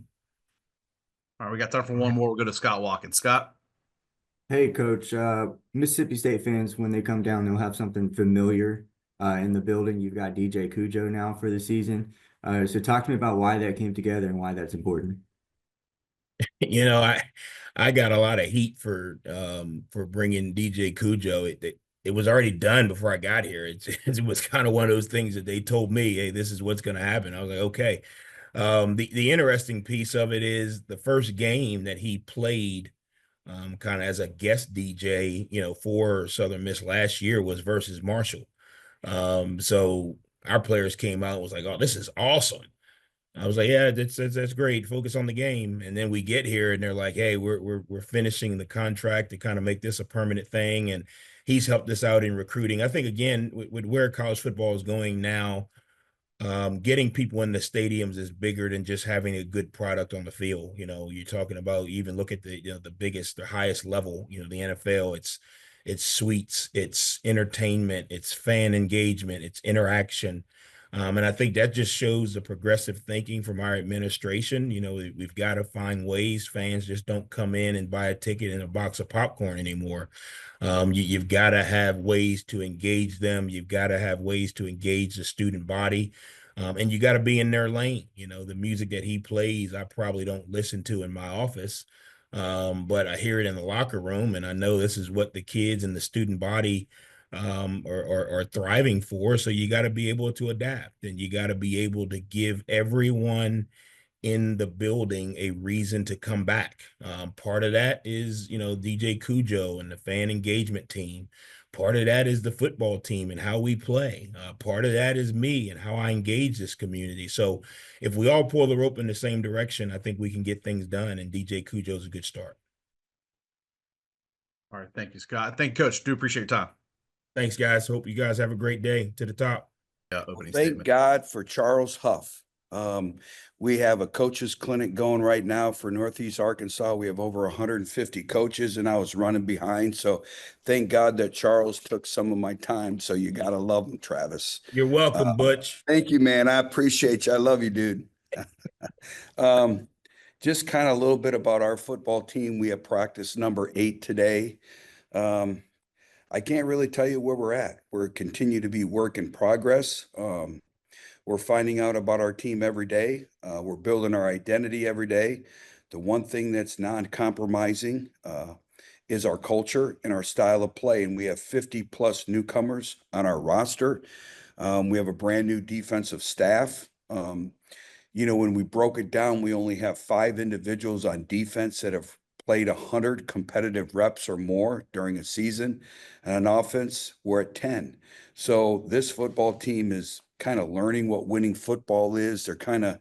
All right, we got time for one more. We'll go to Scott Watkins. Scott? Hey, Coach. Mississippi State fans, when they come down, they'll have something familiar in the building. You've got DJ Cujo now for the season. So talk to me about why that came together and why that's important. I got a lot of heat for bringing DJ Cujo. It was already done before I got here. It was kind of one of those things that they told me, hey, this is what's going to happen. I was like, okay. The interesting piece of it is the first game that he played kind of as a guest DJ, for Southern Miss last year was versus Marshall. So our players came out and was like, oh, this is awesome. I was like, yeah, that's great. Focus on the game. And then we get here and they're like, hey, we're finishing the contract to kind of make this a permanent thing. And he's helped us out in recruiting. I think, again, with where college football is going now, getting people in the stadiums is bigger than just having a good product on the field. You're talking about, even look at the highest level, the NFL, it's suites, it's entertainment, it's fan engagement, it's interaction. And I think that just shows the progressive thinking from our administration. We've got to find ways. Fans just don't come in and buy a ticket and a box of popcorn anymore. You've got to have ways to engage them. You've got to have ways to engage the student body. And you got to be in their lane. The music that he plays, I probably don't listen to in my office. But I hear it in the locker room, and I know this is what the kids and the student body are thriving for. So you got to be able to adapt, and you got to be able to give everyone in the building a reason to come back. Part of that is, DJ Cujo and the fan engagement team. Part of that is the football team and how we play. Part of that is me and how I engage this community. So if we all pull the rope in the same direction, I think we can get things done, and DJ Cujo is a good start. All right. Thank you, Scott. Thank you, Coach. Do appreciate your time. Thanks, guys. Hope you guys have a great day. To the top. Yeah, opening Thank statement. God for Charles Huff. We have a coaches clinic going right now for Northeast Arkansas. We have over 150 coaches, and I was running behind. So thank God that Charles took some of my time. So you got to love him, Travis. You're welcome, Butch. Thank you, man. I appreciate you. I love you, dude. Just kind of a little bit about our football team. We have practice number 8 today. I can't really tell you where we're at. We're continue to be work in progress. We're finding out about our team every day. We're building our identity every day. The one thing that's non-compromising is our culture and our style of play. And we have 50 plus newcomers on our roster. We have a brand new defensive staff. When we broke it down, we only have 5 individuals on defense that have played 100 competitive reps or more during a season. And on offense, we're at 10. So this football team is kind of learning what winning football is. They're kind of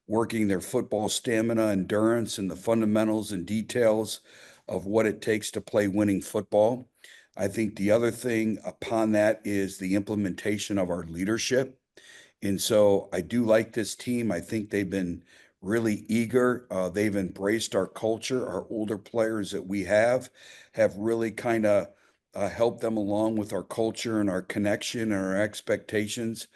working their football stamina, endurance, and the fundamentals and details of what it takes to play winning football. I think the other thing upon that is the implementation of our leadership. And so I do like this team. I think they've been really eager. They've embraced our culture. Our older players that we have really kind of helped them along with our culture and our connection and our expectations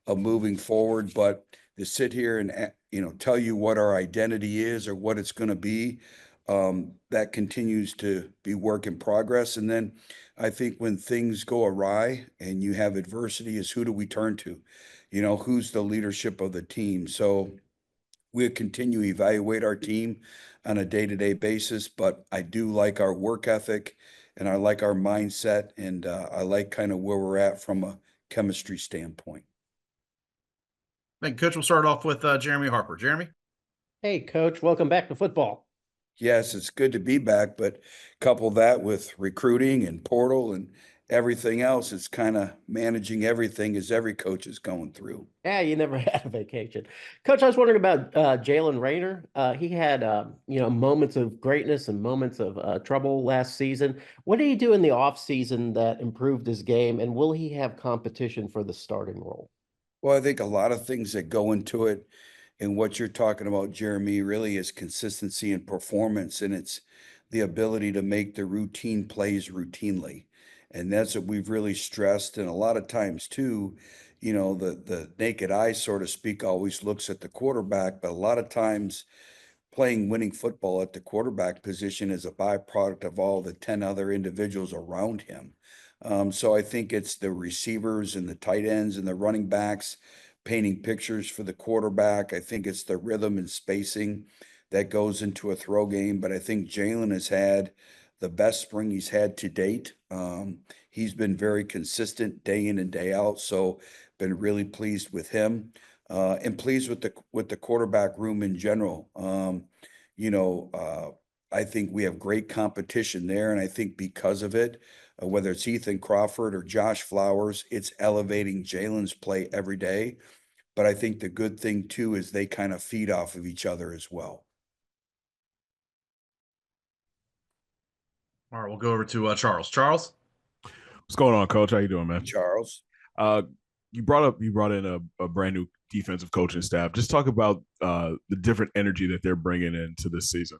of moving forward. But to sit here and tell you what our identity is or what it's going to be, that continues to be work in progress. And then I think when things go awry and you have adversity, is who do we turn to? Who's the leadership of the team? So we continue to evaluate our team on a day-to-day basis, but I do like our work ethic and I like our mindset, and I like kind of where we're at from a chemistry standpoint. Thank you, Coach. We'll start off with Jeremy Harper. Jeremy? Hey, Coach. Welcome back to football. Yes, it's good to be back, but couple that with recruiting and portal and everything else, it's kind of managing everything as every coach is going through. Yeah, you never had a vacation. Coach, I was wondering about Jalen Rahne. He had, moments of greatness and moments of trouble last season. What did he do in the offseason that improved his game, and will he have competition for the starting role? Well, I think a lot of things that go into it, and what you're talking about, Jeremy, really is consistency and performance, and it's the ability to make the routine plays routinely. And that's what we've really stressed. And a lot of times too, the naked eye, so to speak, always looks at the quarterback, but a lot of times playing winning football at the quarterback position is a byproduct of all the 10 other individuals around him. So I think it's the receivers and the tight ends and the running backs painting pictures for the quarterback. I think it's the rhythm and spacing that goes into a throw game. But I think Jalen has had the best spring he's had to date. He's been very consistent day in and day out. So been really pleased with him, and pleased with the quarterback room in general. I think we have great competition there. And I think because of it, whether it's Ethan Crawford or Josh Flowers, it's elevating Jalen's play every day. But I think the good thing too is they kind of feed off of each other as well. All right, we'll go over to Charles. Charles? What's going on, Coach? How you doing, man? Charles. You brought in a brand new defensive coaching staff. Just talk about the different energy that they're bringing into this season.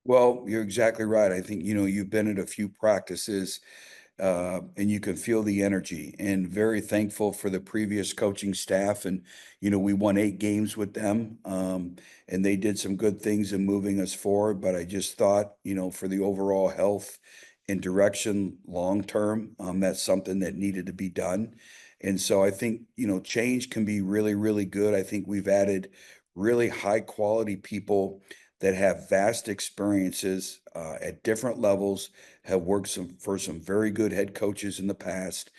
Well, you're exactly right. I think, you've been at a few practices, and you can feel the energy, and very thankful for the previous coaching staff. And, we won 8 games with them, and they did some good things in moving us forward. But I just thought, for the overall health and direction long-term, that's something that needed to be done. And so I think, change can be really, really good. I think we've added really high quality people that have vast experiences at different levels, have worked for some very good head coaches in the past,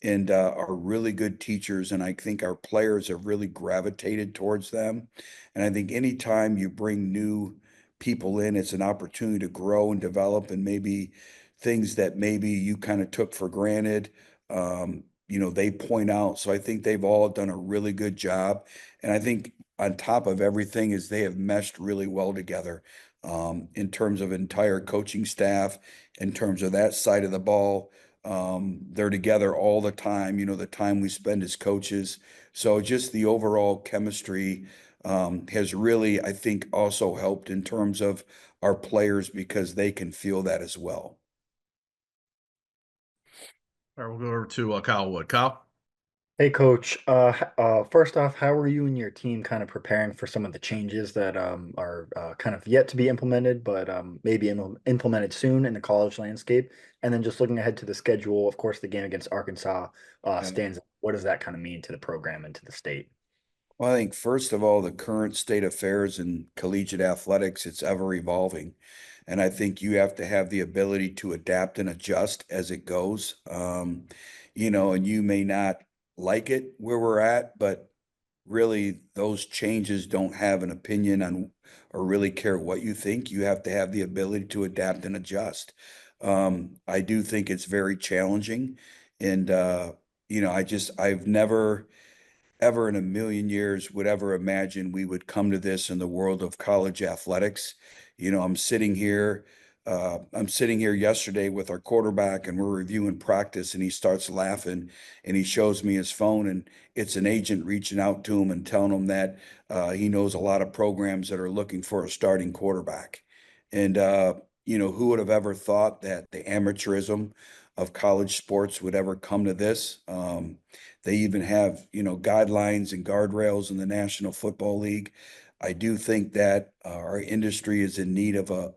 and are really good teachers. And I think our players have really gravitated towards them. And I think anytime you bring new people in, it's an opportunity to grow and develop, and maybe things that maybe you kind of took for granted, they point out. So I think they've all done a really good job. And I think on top of everything is they have meshed really well together, in terms of entire coaching staff, in terms of that side of the ball, They're together all the time, the time we spend as coaches. So just the overall chemistry has really, I think, also helped in terms of our players because they can feel that as well. All right, we'll go over to Kyle Wood. Kyle? Hey, Coach. First off, how are you and your team kind of preparing for some of the changes that are kind of yet to be implemented, but maybe implemented soon in the college landscape? And then just looking ahead to the schedule, of course, the game against Arkansas stands. What does that kind of mean to the program and to the state? Well, I think first of all, the current state of affairs in collegiate athletics, it's ever evolving. And I think you have to have the ability to adapt and adjust as it goes. And you may not like it where we're at, but really those changes don't have an opinion on or really care what you think. You have to have the ability to adapt and adjust. I do think it's very challenging. And, I've never ever in a million years would ever imagine we would come to this in the world of college athletics. I'm sitting here yesterday with our quarterback and we're reviewing practice and he starts laughing and he shows me his phone and it's an agent reaching out to him and telling him that he knows a lot of programs that are looking for a starting quarterback. And, who would have ever thought that the amateurism of college sports would ever come to this? They even have, guidelines and guardrails in the National Football League. I do think that our industry is in need of a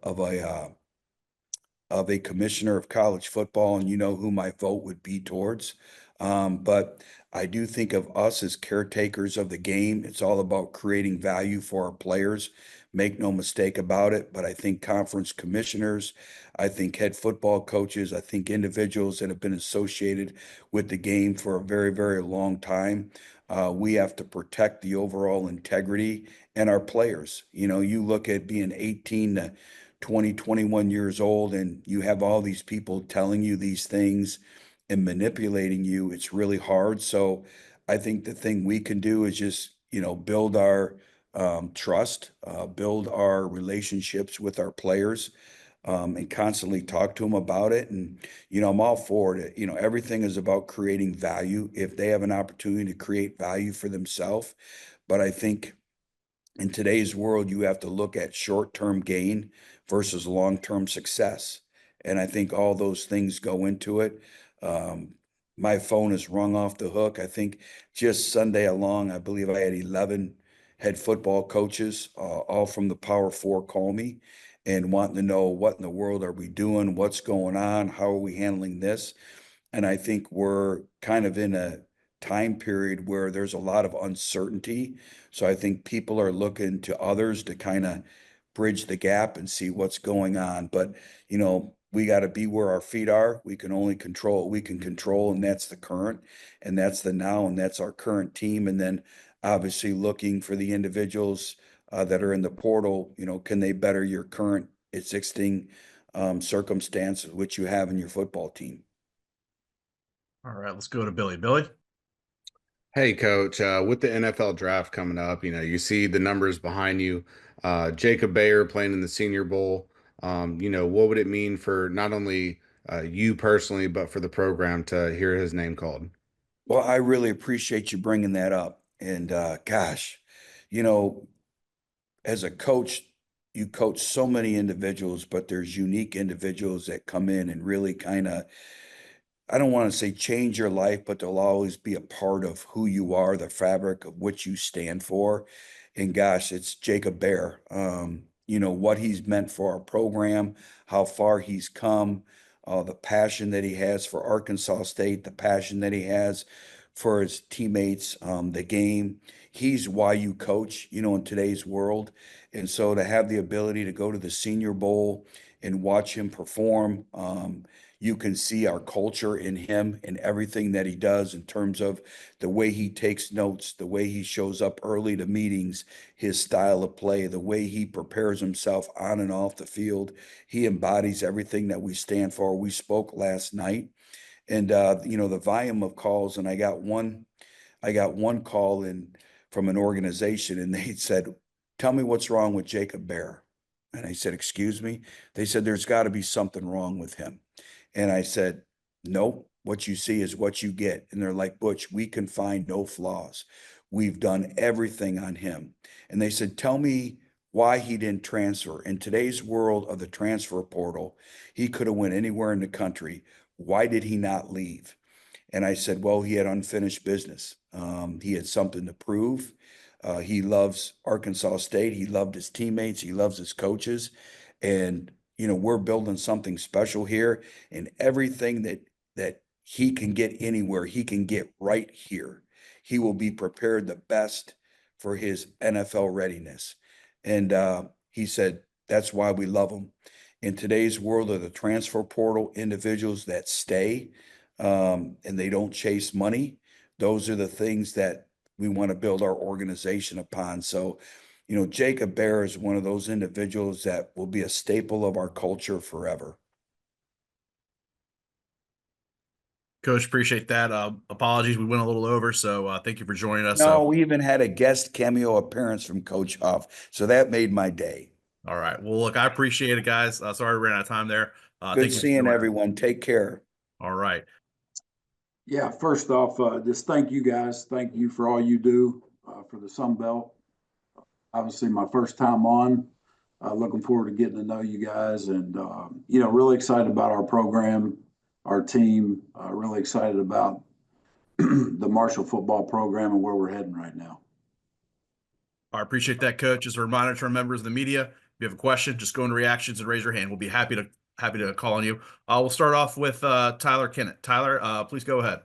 commissioner of college football, and you know who my vote would be towards. But I do think of us as caretakers of the game. It's all about creating value for our players. Make no mistake about it. But I think conference commissioners, I think head football coaches, I think individuals that have been associated with the game for a very, very long time, we have to protect the overall integrity and our players. You look at being 18 to 20, 21 years old, and you have all these people telling you these things and manipulating you. It's really hard. So I think the thing we can do is just, build our trust, build our relationships with our players, and constantly talk to them about it. And, I'm all for it. Everything is about creating value if they have an opportunity to create value for themselves. But I think in today's world, you have to look at short-term gain versus long-term success. And I think all those things go into it. My phone is rung off the hook. I think just Sunday along, I believe I had 11 head football coaches, all from the Power Four, call me and wanting to know what in the world are we doing? What's going on? How are we handling this? And I think we're kind of in a time period where there's a lot of uncertainty. So I think people are looking to others to kind of bridge the gap and see what's going on. But, we got to be where our feet are. We can only control what we can control, and that's the current, and that's the now, and that's our current team. And then obviously looking for the individuals that are in the portal, can they better your current existing circumstances, which you have in your football team? All right, let's go to Billy. Billy? Hey, Coach, with the NFL draft coming up, you see the numbers behind you. Jacob Bayer playing in the Senior Bowl. What would it mean for not only you personally, but for the program to hear his name called? Well, I really appreciate you bringing that up. And gosh, as a coach, you coach so many individuals, but there's unique individuals that come in and really kind of, I don't want to say change your life, but they'll always be a part of who you are, the fabric of what you stand for. And gosh, it's Jacob Bear. What he's meant for our program, how far he's come, the passion that he has for Arkansas State, the passion that he has for his teammates, the game. He's why you coach, in today's world. And so to have the ability to go to the Senior Bowl and watch him perform, you can see our culture in him and everything that he does in terms of the way he takes notes, the way he shows up early to meetings, his style of play, the way he prepares himself on and off the field. He embodies everything that we stand for. We spoke last night and, the volume of calls, and I got one call in from an organization and they said, "Tell me what's wrong with Jacob Bear." And I said, "Excuse me?" They said, "There's got to be something wrong with him." And I said, Nope. What you see is what you get. And they're like, Butch, we can find no flaws. We've done everything on him. And they said, tell me why he didn't transfer. In today's world of the transfer portal, he could have went anywhere in the country. Why did he not leave? And I said, well, he had unfinished business. He had something to prove. He loves Arkansas State. He loved his teammates. He loves his coaches. And, you know, we're building something special here, and everything that he can get anywhere, he can get right here. He will be prepared the best for his NFL readiness. And he said, that's why we love him. In today's world of the transfer portal, individuals that stay and they don't chase money, those are the things that we want to build our organization upon. So, you know, Jacob Bear is one of those individuals that will be a staple of our culture forever. Coach, appreciate that. Apologies, we went a little over, so thank you for joining us. No, we even had a guest cameo appearance from Coach Huff, so that made my day. All right. Well, look, I appreciate it, guys. Sorry we ran out of time there. Good seeing everyone. Take care. All right. Yeah, first off, just thank you guys. Thank you for all you do for the Sun Belt. Obviously, my first time on. Looking forward to getting to know you guys, and you know, really excited about our program, our team. Really excited about the Marshall football program and where we're heading right now. I appreciate that, Coach. As a reminder to our members of the media, if you have a question, just go into reactions and raise your hand. We'll be happy to call on you. We'll start off with Tyler Kinne. Tyler, please go ahead.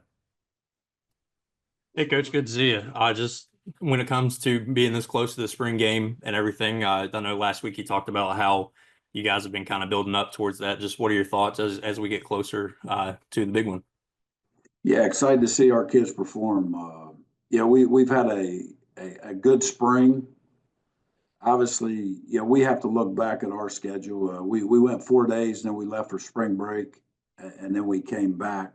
Hey, Coach, good to see you. Just when it comes to being this close to the spring game and everything, I know last week you talked about how you guys have been kind of building up towards that. Just what are your thoughts as we get closer to the big one? Yeah, excited to see our kids perform. Yeah, we've had a good spring. Obviously, you know, we have to look back at our schedule. We went 4 days, and then we left for spring break, and then we came back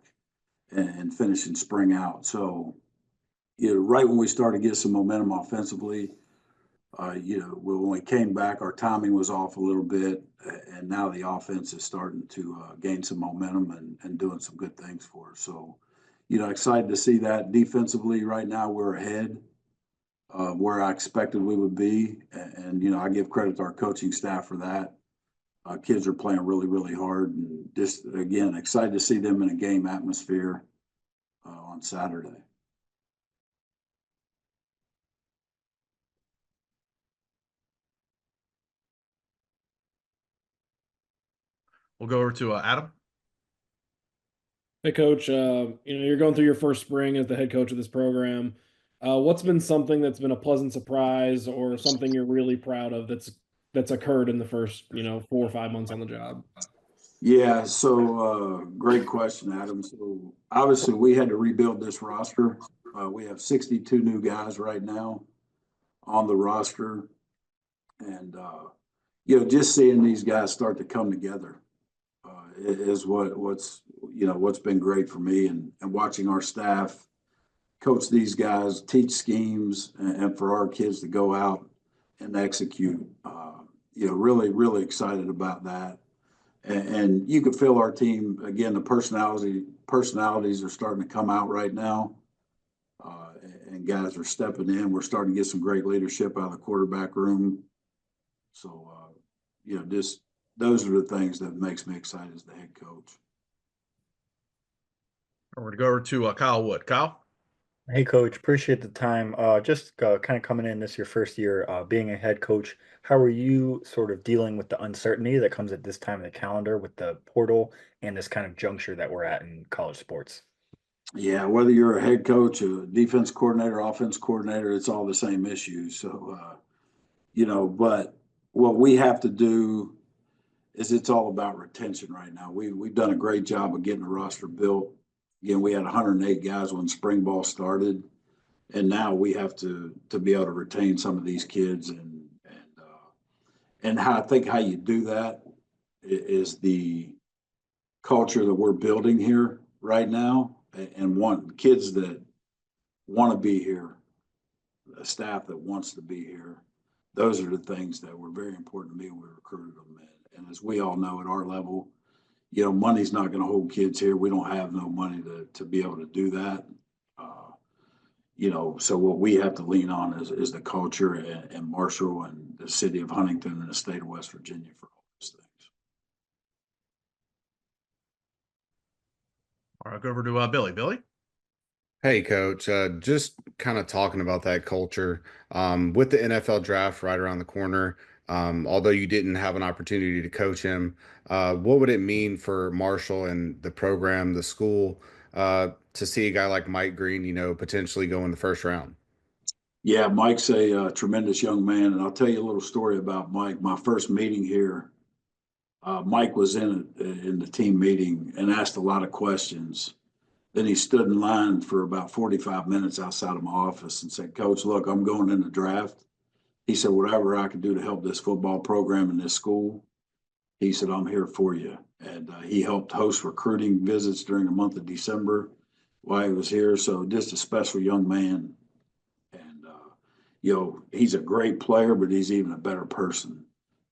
and finishing spring out. So, you know, right when we started to get some momentum offensively, you know, when we came back, our timing was off a little bit, and now the offense is starting to gain some momentum and doing some good things for us. So, you know, excited to see that. Defensively, right now we're ahead where I expected we would be. And, you know, I give credit to our coaching staff for that. Kids are playing really, really hard. And just, again, excited to see them in a game atmosphere on Saturday. We'll go over to Adam. Hey, Coach, you know, you're going through your first spring as the head coach of this program. What's been something that's been a pleasant surprise or something you're really proud of that's occurred in the first, you know, 4 or 5 months on the job? Yeah, so great question, Adam. So obviously we had to rebuild this roster. We have 62 new guys right now on the roster. And, you know, just seeing these guys start to come together is what's been great for me, and watching our staff coach these guys, teach schemes, and for our kids to go out and execute. You know, really, really excited about that. And you can feel our team, again, the personalities are starting to come out right now. And guys are stepping in. We're starting to get some great leadership out of the quarterback room. So, you know, just those are the things that makes me excited as the head coach. We're going to go over to Kyle Wood. Kyle? Hey, Coach, appreciate the time. Just kind of coming in this your first year being a head coach. How are you sort of dealing with the uncertainty that comes at this time of the calendar with the portal and this kind of juncture that we're at in college sports? Yeah, whether you're a head coach, a defense coordinator, offense coordinator, it's all the same issues. So, you know, but what we have to do is it's all about retention right now. We've done a great job of getting the roster built. Again, we had 108 guys when spring ball started, and now we have to be able to retain some of these kids. And how I think how you do that is the culture that we're building here right now, and want kids that want to be here, a staff that wants to be here. Those are the things that were very important to me when we recruited them. And as we all know, at our level, money's not going to hold kids here. We don't have no money to be able to do that. So what we have to lean on is the culture and Marshall and the city of Huntington and the state of West Virginia for all those things. All right, go over to Billy. Billy? Hey, Coach. Just kind of talking about that culture with the NFL draft right around the corner. Although you didn't have an opportunity to coach him, what would it mean for Marshall and the program, the school, to see a guy like Mike Green, potentially go in the first round? Yeah, Mike's a tremendous young man, and I'll tell you a little story about Mike. My first meeting here, Mike was in the team meeting and asked a lot of questions. Then he stood in line for about 45 minutes outside of my office and said, "Coach, look, I'm going in the draft." He said, "Whatever I can do to help this football program in this school," he said, "I'm here for you." And he helped host recruiting visits during the month of December while he was here. So just a special young man. And, he's a great player, but he's even a better person,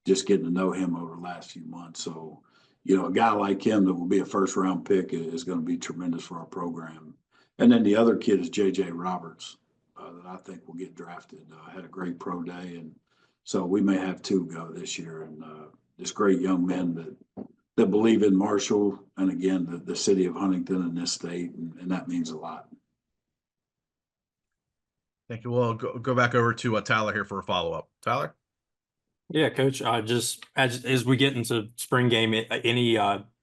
just getting to know him over the last few months. So, a guy like him that will be a first round pick is going to be tremendous for our program. And then the other kid is JJ Roberts that I think will get drafted. Had a great pro day. And so we may have two go this year. And just great young men that believe in Marshall and, again, the city of Huntington and this state. And that means a lot. Thank you. We'll go back over to Tyler here for a follow-up. Tyler? Yeah, Coach, just as we get into spring game, any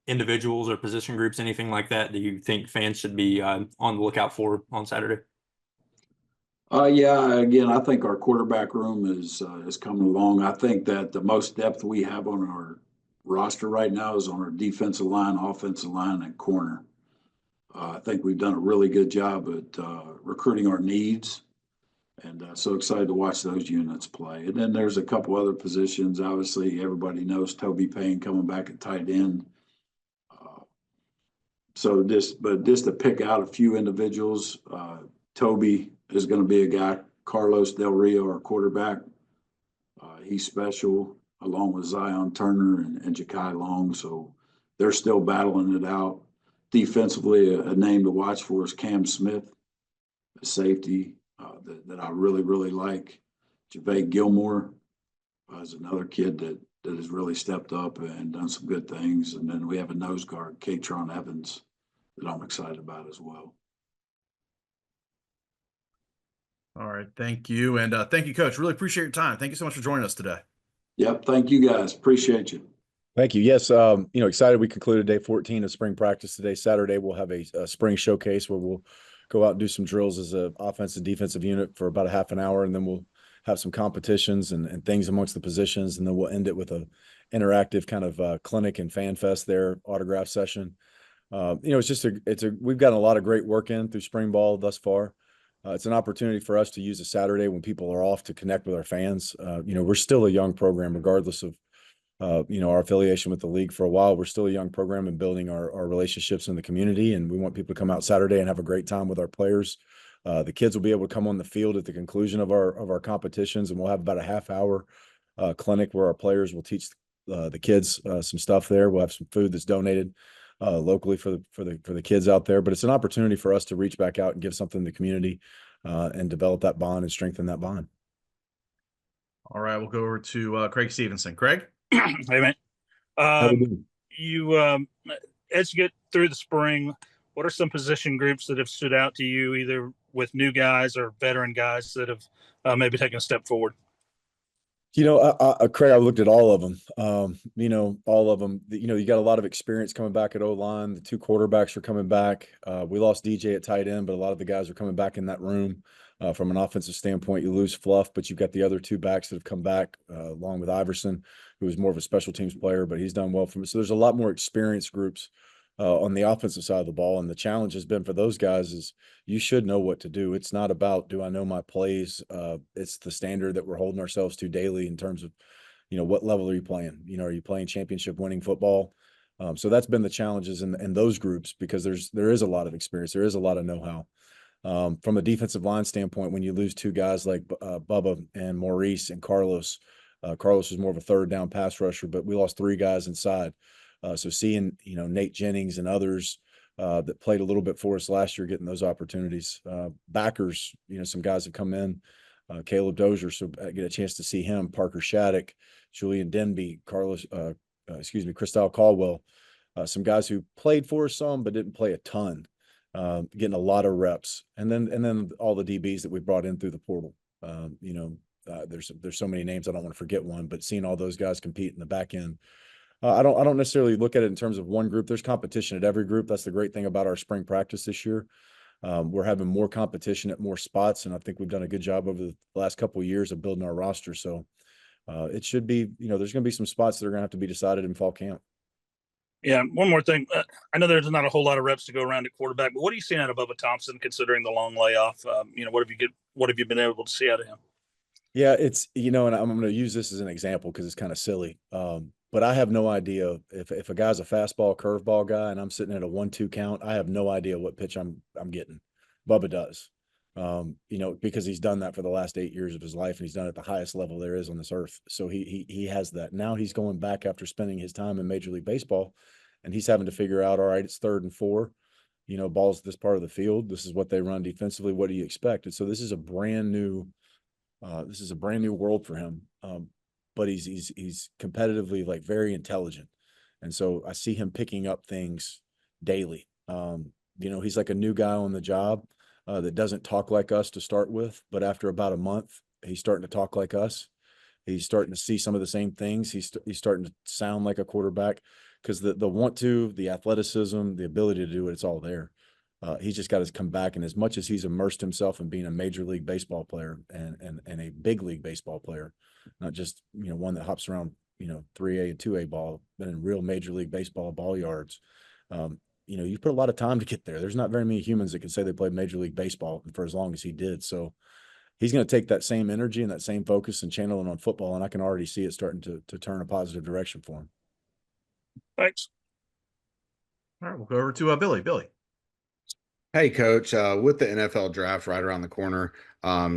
individuals or position groups, anything like that, do you think fans should be on the lookout for on Saturday? Yeah, again, I think our quarterback room is coming along. I think that the most depth we have on our roster right now is on our defensive line, offensive line, and corner. I think we've done a really good job at recruiting our needs. And so excited to watch those units play. And then there's a couple other positions. Obviously, everybody knows Toby Payne coming back at tight end. Just to pick out a few individuals, Toby is going to be a guy. Carlos Del Rio, our quarterback. He's special, along with Zion Turner and Ja'Kai Long. So they're still battling it out. Defensively, a name to watch for is Cam Smith, a safety. That I really, really like. Javay Gilmore is another kid that has really stepped up and done some good things. And then we have a nose guard, Katron Evans, that I'm excited about as well. All right. Thank you. And thank you, Coach. Really appreciate your time. Thank you so much for joining us today. Yep. Thank you, guys. Appreciate you. Thank you. Yes, excited we concluded day 14 of spring practice today. Saturday, we'll have a spring showcase where we'll go out and do some drills as an offensive defensive unit for about a half an hour, and then we'll have some competitions and things amongst the positions, and then we'll end it with a interactive kind of clinic and fan fest there, autograph session. We've gotten a lot of great work in through spring ball thus far. It's an opportunity for us to use a Saturday when people are off to connect with our fans. We're still a young program, regardless of our affiliation with the league for a while. We're still a young program and building our relationships in the community. And we want people to come out Saturday and have a great time with our players. The kids will be able to come on the field at the conclusion of our competitions. And we'll have about a half-hour clinic where our players will teach the kids some stuff there. We'll have some food that's donated locally for the kids out there. But it's an opportunity for us to reach back out and give something to the community and develop that bond and strengthen that bond. All right. We'll go over to Craig Stevenson. Craig? Hey, man. As you get through the spring, what are some position groups that have stood out to you, either with new guys or veteran guys that have maybe taken a step forward? Craig, I looked at all of them. All of them. You got a lot of experience coming back at O-line. The two quarterbacks are coming back. We lost DJ at tight end, but a lot of the guys are coming back in that room. From an offensive standpoint, you lose Fluff, but you've got the other two backs that have come back, along with Iverson, who was more of a special teams player, but he's done well for me. So there's a lot more experienced groups on the offensive side of the ball. And the challenge has been for those guys is you should know what to do. It's not about, do I know my plays? It's the standard that we're holding ourselves to daily in terms of, what level are you playing? Are you playing championship winning football? So that's been the challenges in those groups, because there is a lot of experience. There is a lot of know-how. From a defensive line standpoint, when you lose two guys like Bubba and Maurice and Carlos, Carlos was more of a third down pass rusher, but we lost three guys inside. So seeing, Nate Jennings and others that played a little bit for us last year, getting those opportunities. Backers, some guys have come in. Caleb Dozier, so I get a chance to see him. Parker Shattuck, Julian Denby, Christelle Caldwell. Some guys who played for us some, but didn't play a ton. Getting a lot of reps, and then all the DBs that we brought in through the portal. There's so many names, I don't want to forget one, but seeing all those guys compete in the back end. I don't necessarily look at it in terms of one group. There's competition at every group. That's the great thing about our spring practice this year. We're having more competition at more spots, and I think we've done a good job over the last couple of years of building our roster. So it should be, there's going to be some spots that are going to have to be decided in fall camp. Yeah, one more thing. I know there's not a whole lot of reps to go around at quarterback, but what are you seeing out of Bubba Thompson considering the long layoff? What have you been able to see out of him? Yeah, it's, and I'm going to use this as an example because it's kind of silly. But I have no idea if a guy's a fastball, curveball guy, and I'm sitting at a 1-2 count, I have no idea what pitch I'm getting. Bubba does, because he's done that for the last 8 years of his life, and he's done it at the highest level there is on this earth. So he has that. Now he's going back after spending his time in Major League Baseball, and he's having to figure out, all right, it's 3rd and 4, balls this part of the field. This is what they run defensively. What do you expect? And so this is a brand new world for him. But he's competitively very intelligent. And so I see him picking up things daily. He's like a new guy on the job that doesn't talk like us to start with, but after about a month, he's starting to talk like us. He's starting to see some of the same things. He's starting to sound like a quarterback because the want to, the athleticism, the ability to do it, it's all there. He's just got to come back, and as much as he's immersed himself in being a Major League Baseball player and a big league baseball player, not just one that hops around 3A and 2A ball, but in real Major League Baseball ball yards. You put a lot of time to get there. There's not very many humans that can say they played Major League Baseball for as long as he did. So he's going to take that same energy and that same focus and channel it on football, and I can already see it starting to turn a positive direction for him. Thanks. All right, we'll go over to Billy. Billy. Hey, Coach, with the NFL draft right around the corner,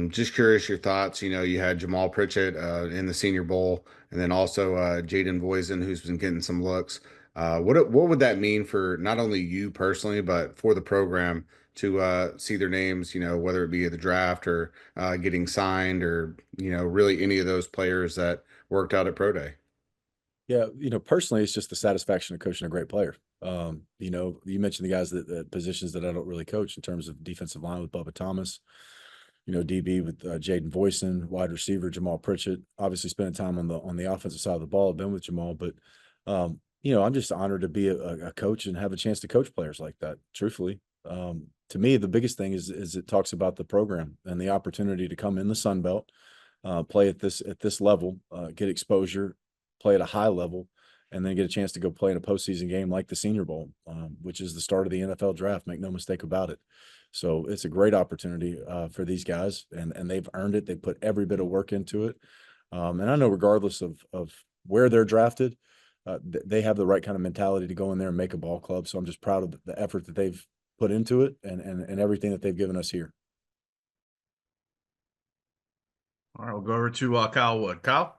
just curious your thoughts. You had Jamal Pritchett in the Senior Bowl, and then also Jaden Voisin, who's been getting some looks. What would that mean for not only you personally, but for the program to see their names, whether it be at the draft or getting signed or, really any of those players that worked out at Pro Day? Yeah, personally, it's just the satisfaction of coaching a great player. You mentioned the guys that positions that I don't really coach in terms of defensive line with Bubba Thomas, DB with Jaden Voisin, wide receiver Jamal Pritchett. Obviously, spending time on the offensive side of the ball, I've been with Jamal, but I'm just honored to be a coach and have a chance to coach players like that. Truthfully, to me, the biggest thing is it talks about the program and the opportunity to come in the Sun Belt, play at this level, get exposure, play at a high level, and then get a chance to go play in a postseason game like the Senior Bowl, which is the start of the NFL draft. Make no mistake about it. So it's a great opportunity for these guys, and they've earned it. They put every bit of work into it. And I know regardless of where they're drafted, they have the right kind of mentality to go in there and make a ball club. So I'm just proud of the effort that they've put into it and everything that they've given us here. All right, we'll go over to Kyle Wood. Kyle?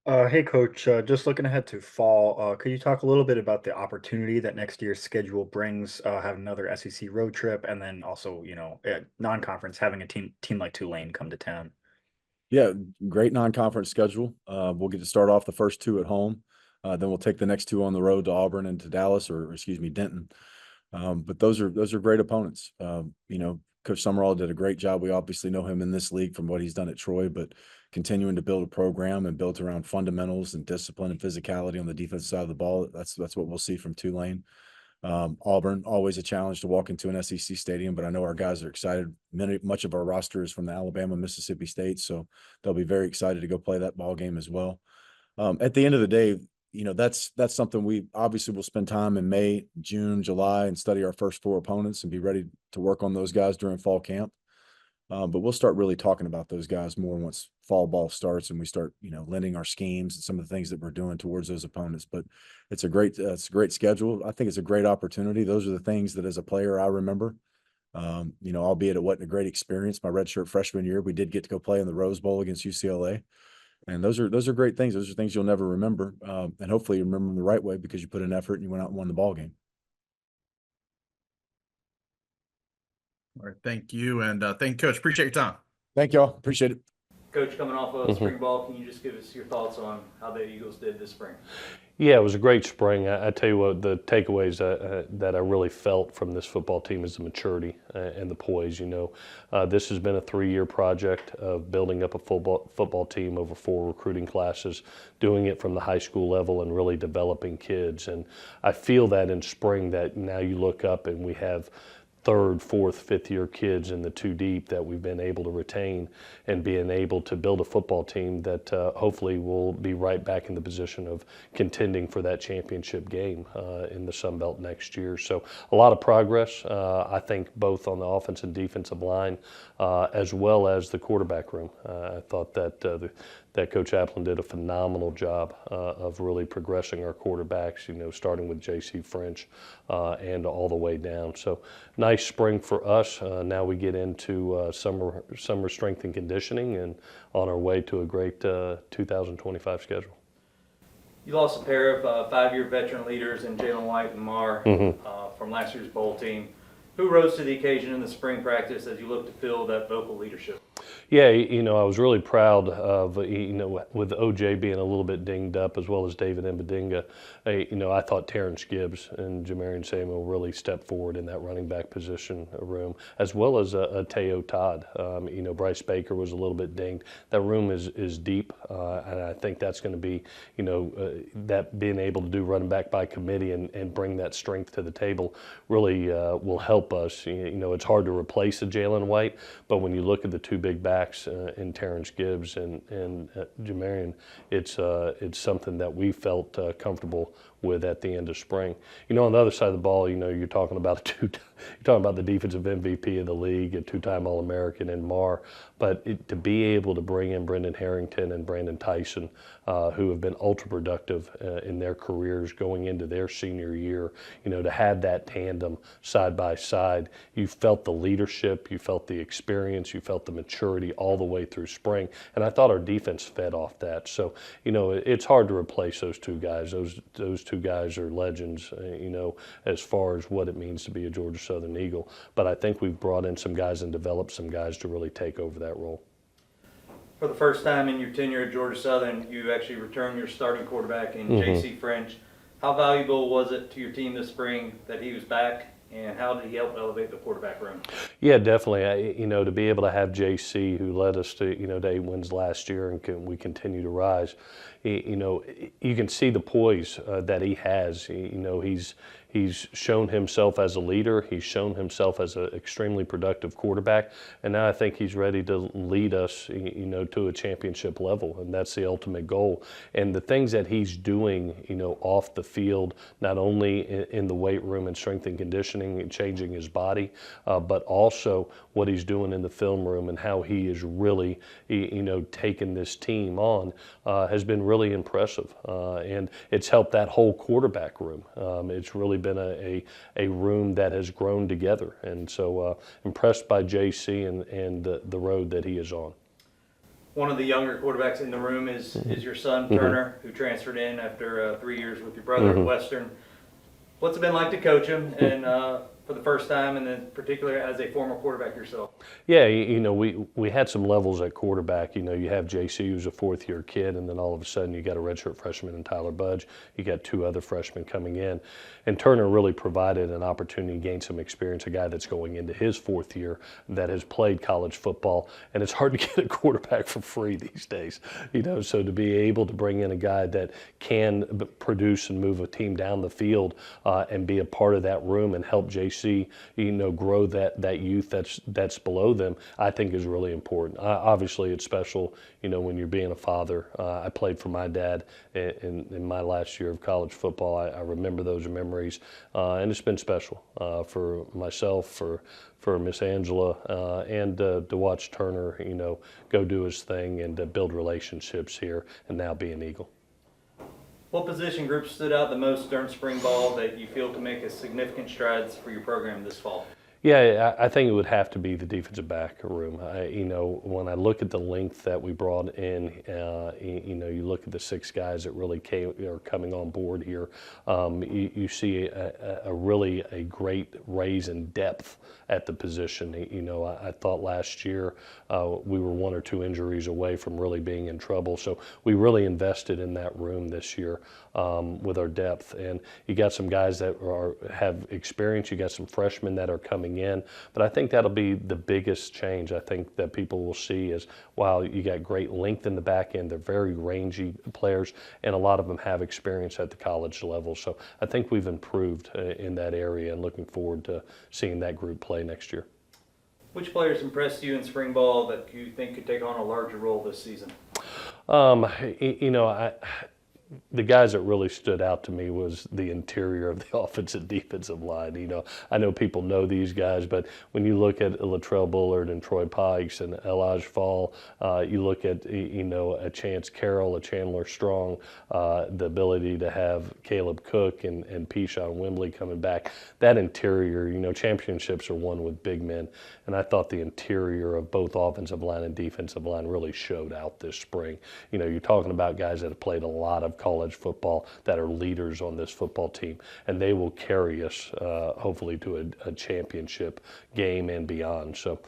Hey, Coach, just looking ahead to fall, could you talk a little bit about the opportunity that next year's schedule brings, having another SEC road trip, and then also, non-conference, having a team like Tulane come to town? Yeah, great non-conference schedule. We'll get to start off the first 2 at home. Then we'll take the next 2 on the road to Auburn and to Dallas, or excuse me, Denton. But those are great opponents. Coach Summerall did a great job. We obviously know him in this league from what he's done at Troy, but continuing to build a program and built around fundamentals and discipline and physicality on the defensive side of the ball. That's what we'll see from Tulane. Auburn, always a challenge to walk into an SEC stadium, but I know our guys are excited. Much of our roster is from the Alabama, Mississippi State, so they'll be very excited to go play that ball game as well. At the end of the day, that's something we obviously will spend time in May, June, July, and study our first 4 opponents and be ready to work on those guys during fall camp. But we'll start really talking about those guys more once fall ball starts and we start, lending our schemes and some of the things that we're doing towards those opponents. But it's a great schedule. I think it's a great opportunity. Those are the things that as a player I remember. Albeit it wasn't a great experience my redshirt freshman year. We did get to go play in the Rose Bowl against UCLA. And those are great things. Those are things you'll never remember. And hopefully you remember them the right way because you put in effort and you went out and won the ball game. All right. Thank you. And thank you, Coach. Appreciate your time. Thank y'all. Appreciate it. Coach, coming off of spring ball, can you just give us your thoughts on how the Eagles did this spring? Yeah, it was a great spring. I tell you what, the takeaways that I really felt from this football team is the maturity and the poise. This has been a 3-year project of building up a football team over 4 recruiting classes, doing it from the high school level and really developing kids. And I feel that in spring that now you look up and we have 3rd, 4th, 5th year kids in the 2 deep that we've been able to retain and being able to build a football team that hopefully will be right back in the position of contending for that championship game in the Sun Belt next year. So a lot of progress, I think, both on the offensive and defensive line as well as the quarterback room. I thought that Coach Applin did a phenomenal job of really progressing our quarterbacks, starting with J.C. French and all the way down. So nice spring for us. Now we get into summer strength and conditioning and on our way to a great 2025 schedule. You lost a pair of 5-year veteran leaders in Jalen White and Mar from last year's bowl team. Who rose to the occasion in the spring practice as you look to fill that vocal leadership? Yeah, I was really proud of, with OJ being a little bit dinged up as well as David Mbadinga, I thought Terrence Gibbs and Jamarian Samuel really stepped forward in that running back position room, as well as Teo Todd. Bryce Baker was a little bit dinged. That room is deep, and I think that's going to be, that being able to do running back by committee and bring that strength to the table really will help us. It's hard to replace a Jalen White, but when you look at the 2 big backs in Terrence Gibbs and Jamarian, it's something that we felt comfortable with at the end of spring. On the other side of the ball, you're talking about you're talking about the defensive MVP of the league, a 2-time All-American in Mar, but to be able to bring in Brendan Harrington and Brandon Tyson, who have been ultra productive in their careers going into their senior year, to have that tandem side by side, you felt the leadership, you felt the experience, you felt the maturity all the way through spring, and I thought our defense fed off that. So, it's hard to replace those 2 guys. Those 2 guys are legends, as far as what it means to be a Georgia Southern Eagle. But I think we've brought in some guys and developed some guys to really take over that role. For the first time in your tenure at Georgia Southern, you actually returned your starting quarterback in J.C. French. How valuable was it to your team this spring that he was back, and how did he help elevate the quarterback room? Yeah, definitely. To be able to have JC, who led us to 8 wins last year, and we continue to rise. You can see the poise that he has. He's shown himself as a leader. He's shown himself as an extremely productive quarterback, and now I think he's ready to lead us, to a championship level, and that's the ultimate goal. And the things that he's doing, off the field, not only in the weight room and strength and conditioning and changing his body, but also what he's doing in the film room and how he is really, taking this team on, has been really impressive, and it's helped that whole quarterback room. It's really been a room that has grown together, and so impressed by JC and the road that he is on. One of the younger quarterbacks in the room is your son Turner, who transferred in after 3 years with your brother at Western. What's it been like to coach him, and for the first time, and then particularly as a former quarterback yourself? Yeah, we had some levels at quarterback. You have JC, who's a 4th-year kid, and then all of a sudden you got a redshirt freshman in Tyler Budge. You got 2 other freshmen coming in. And Turner really provided an opportunity to gain some experience, a guy that's going into his 4th year that has played college football. And it's hard to get a quarterback for free these days. So to be able to bring in a guy that can produce and move a team down the field and be a part of that room and help JC, grow that youth that's below them, I think is really important. Obviously, it's special, when you're being a father. I played for my dad in my last year of college football. I remember those memories, and it's been special for myself, for Miss Angela, and to watch Turner, go do his thing and build relationships here and now be an Eagle. What position groups stood out the most during spring ball that you feel can make a significant strides for your program this fall? Yeah, I think it would have to be the defensive back room. When I look at the length that we brought in, you look at the 6 guys that really are coming on board here. You see a really great raise in depth at the position. I thought last year we were 1 or 2 injuries away from really being in trouble. So we really invested in that room this year with our depth. And you got some guys that have experience. You got some freshmen that are coming in. But I think that'll be the biggest change I think that people will see is, wow, you got great length in the back end. They're very rangy players, and a lot of them have experience at the college level. So I think we've improved in that area and looking forward to seeing that group play next year. Which players impressed you in spring ball that you think could take on a larger role this season? The guys that really stood out to me was the interior of the offensive defensive line. I know people know these guys, but when you look at Latrell Bullard and Troy Pikes and Elijah Fall, you look at, a Chance Carroll, a Chandler Strong, the ability to have Caleb Cook and Pishon Wembley coming back. That interior, championships are won with big men. And I thought the interior of both offensive line and defensive line really showed out this spring. You're talking about guys that have played a lot of college football that are leaders on this football team, and they will carry us hopefully to a championship game and beyond. So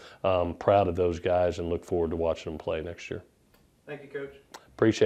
proud of those guys and look forward to watching them play next year. Thank you, Coach. Appreciate it.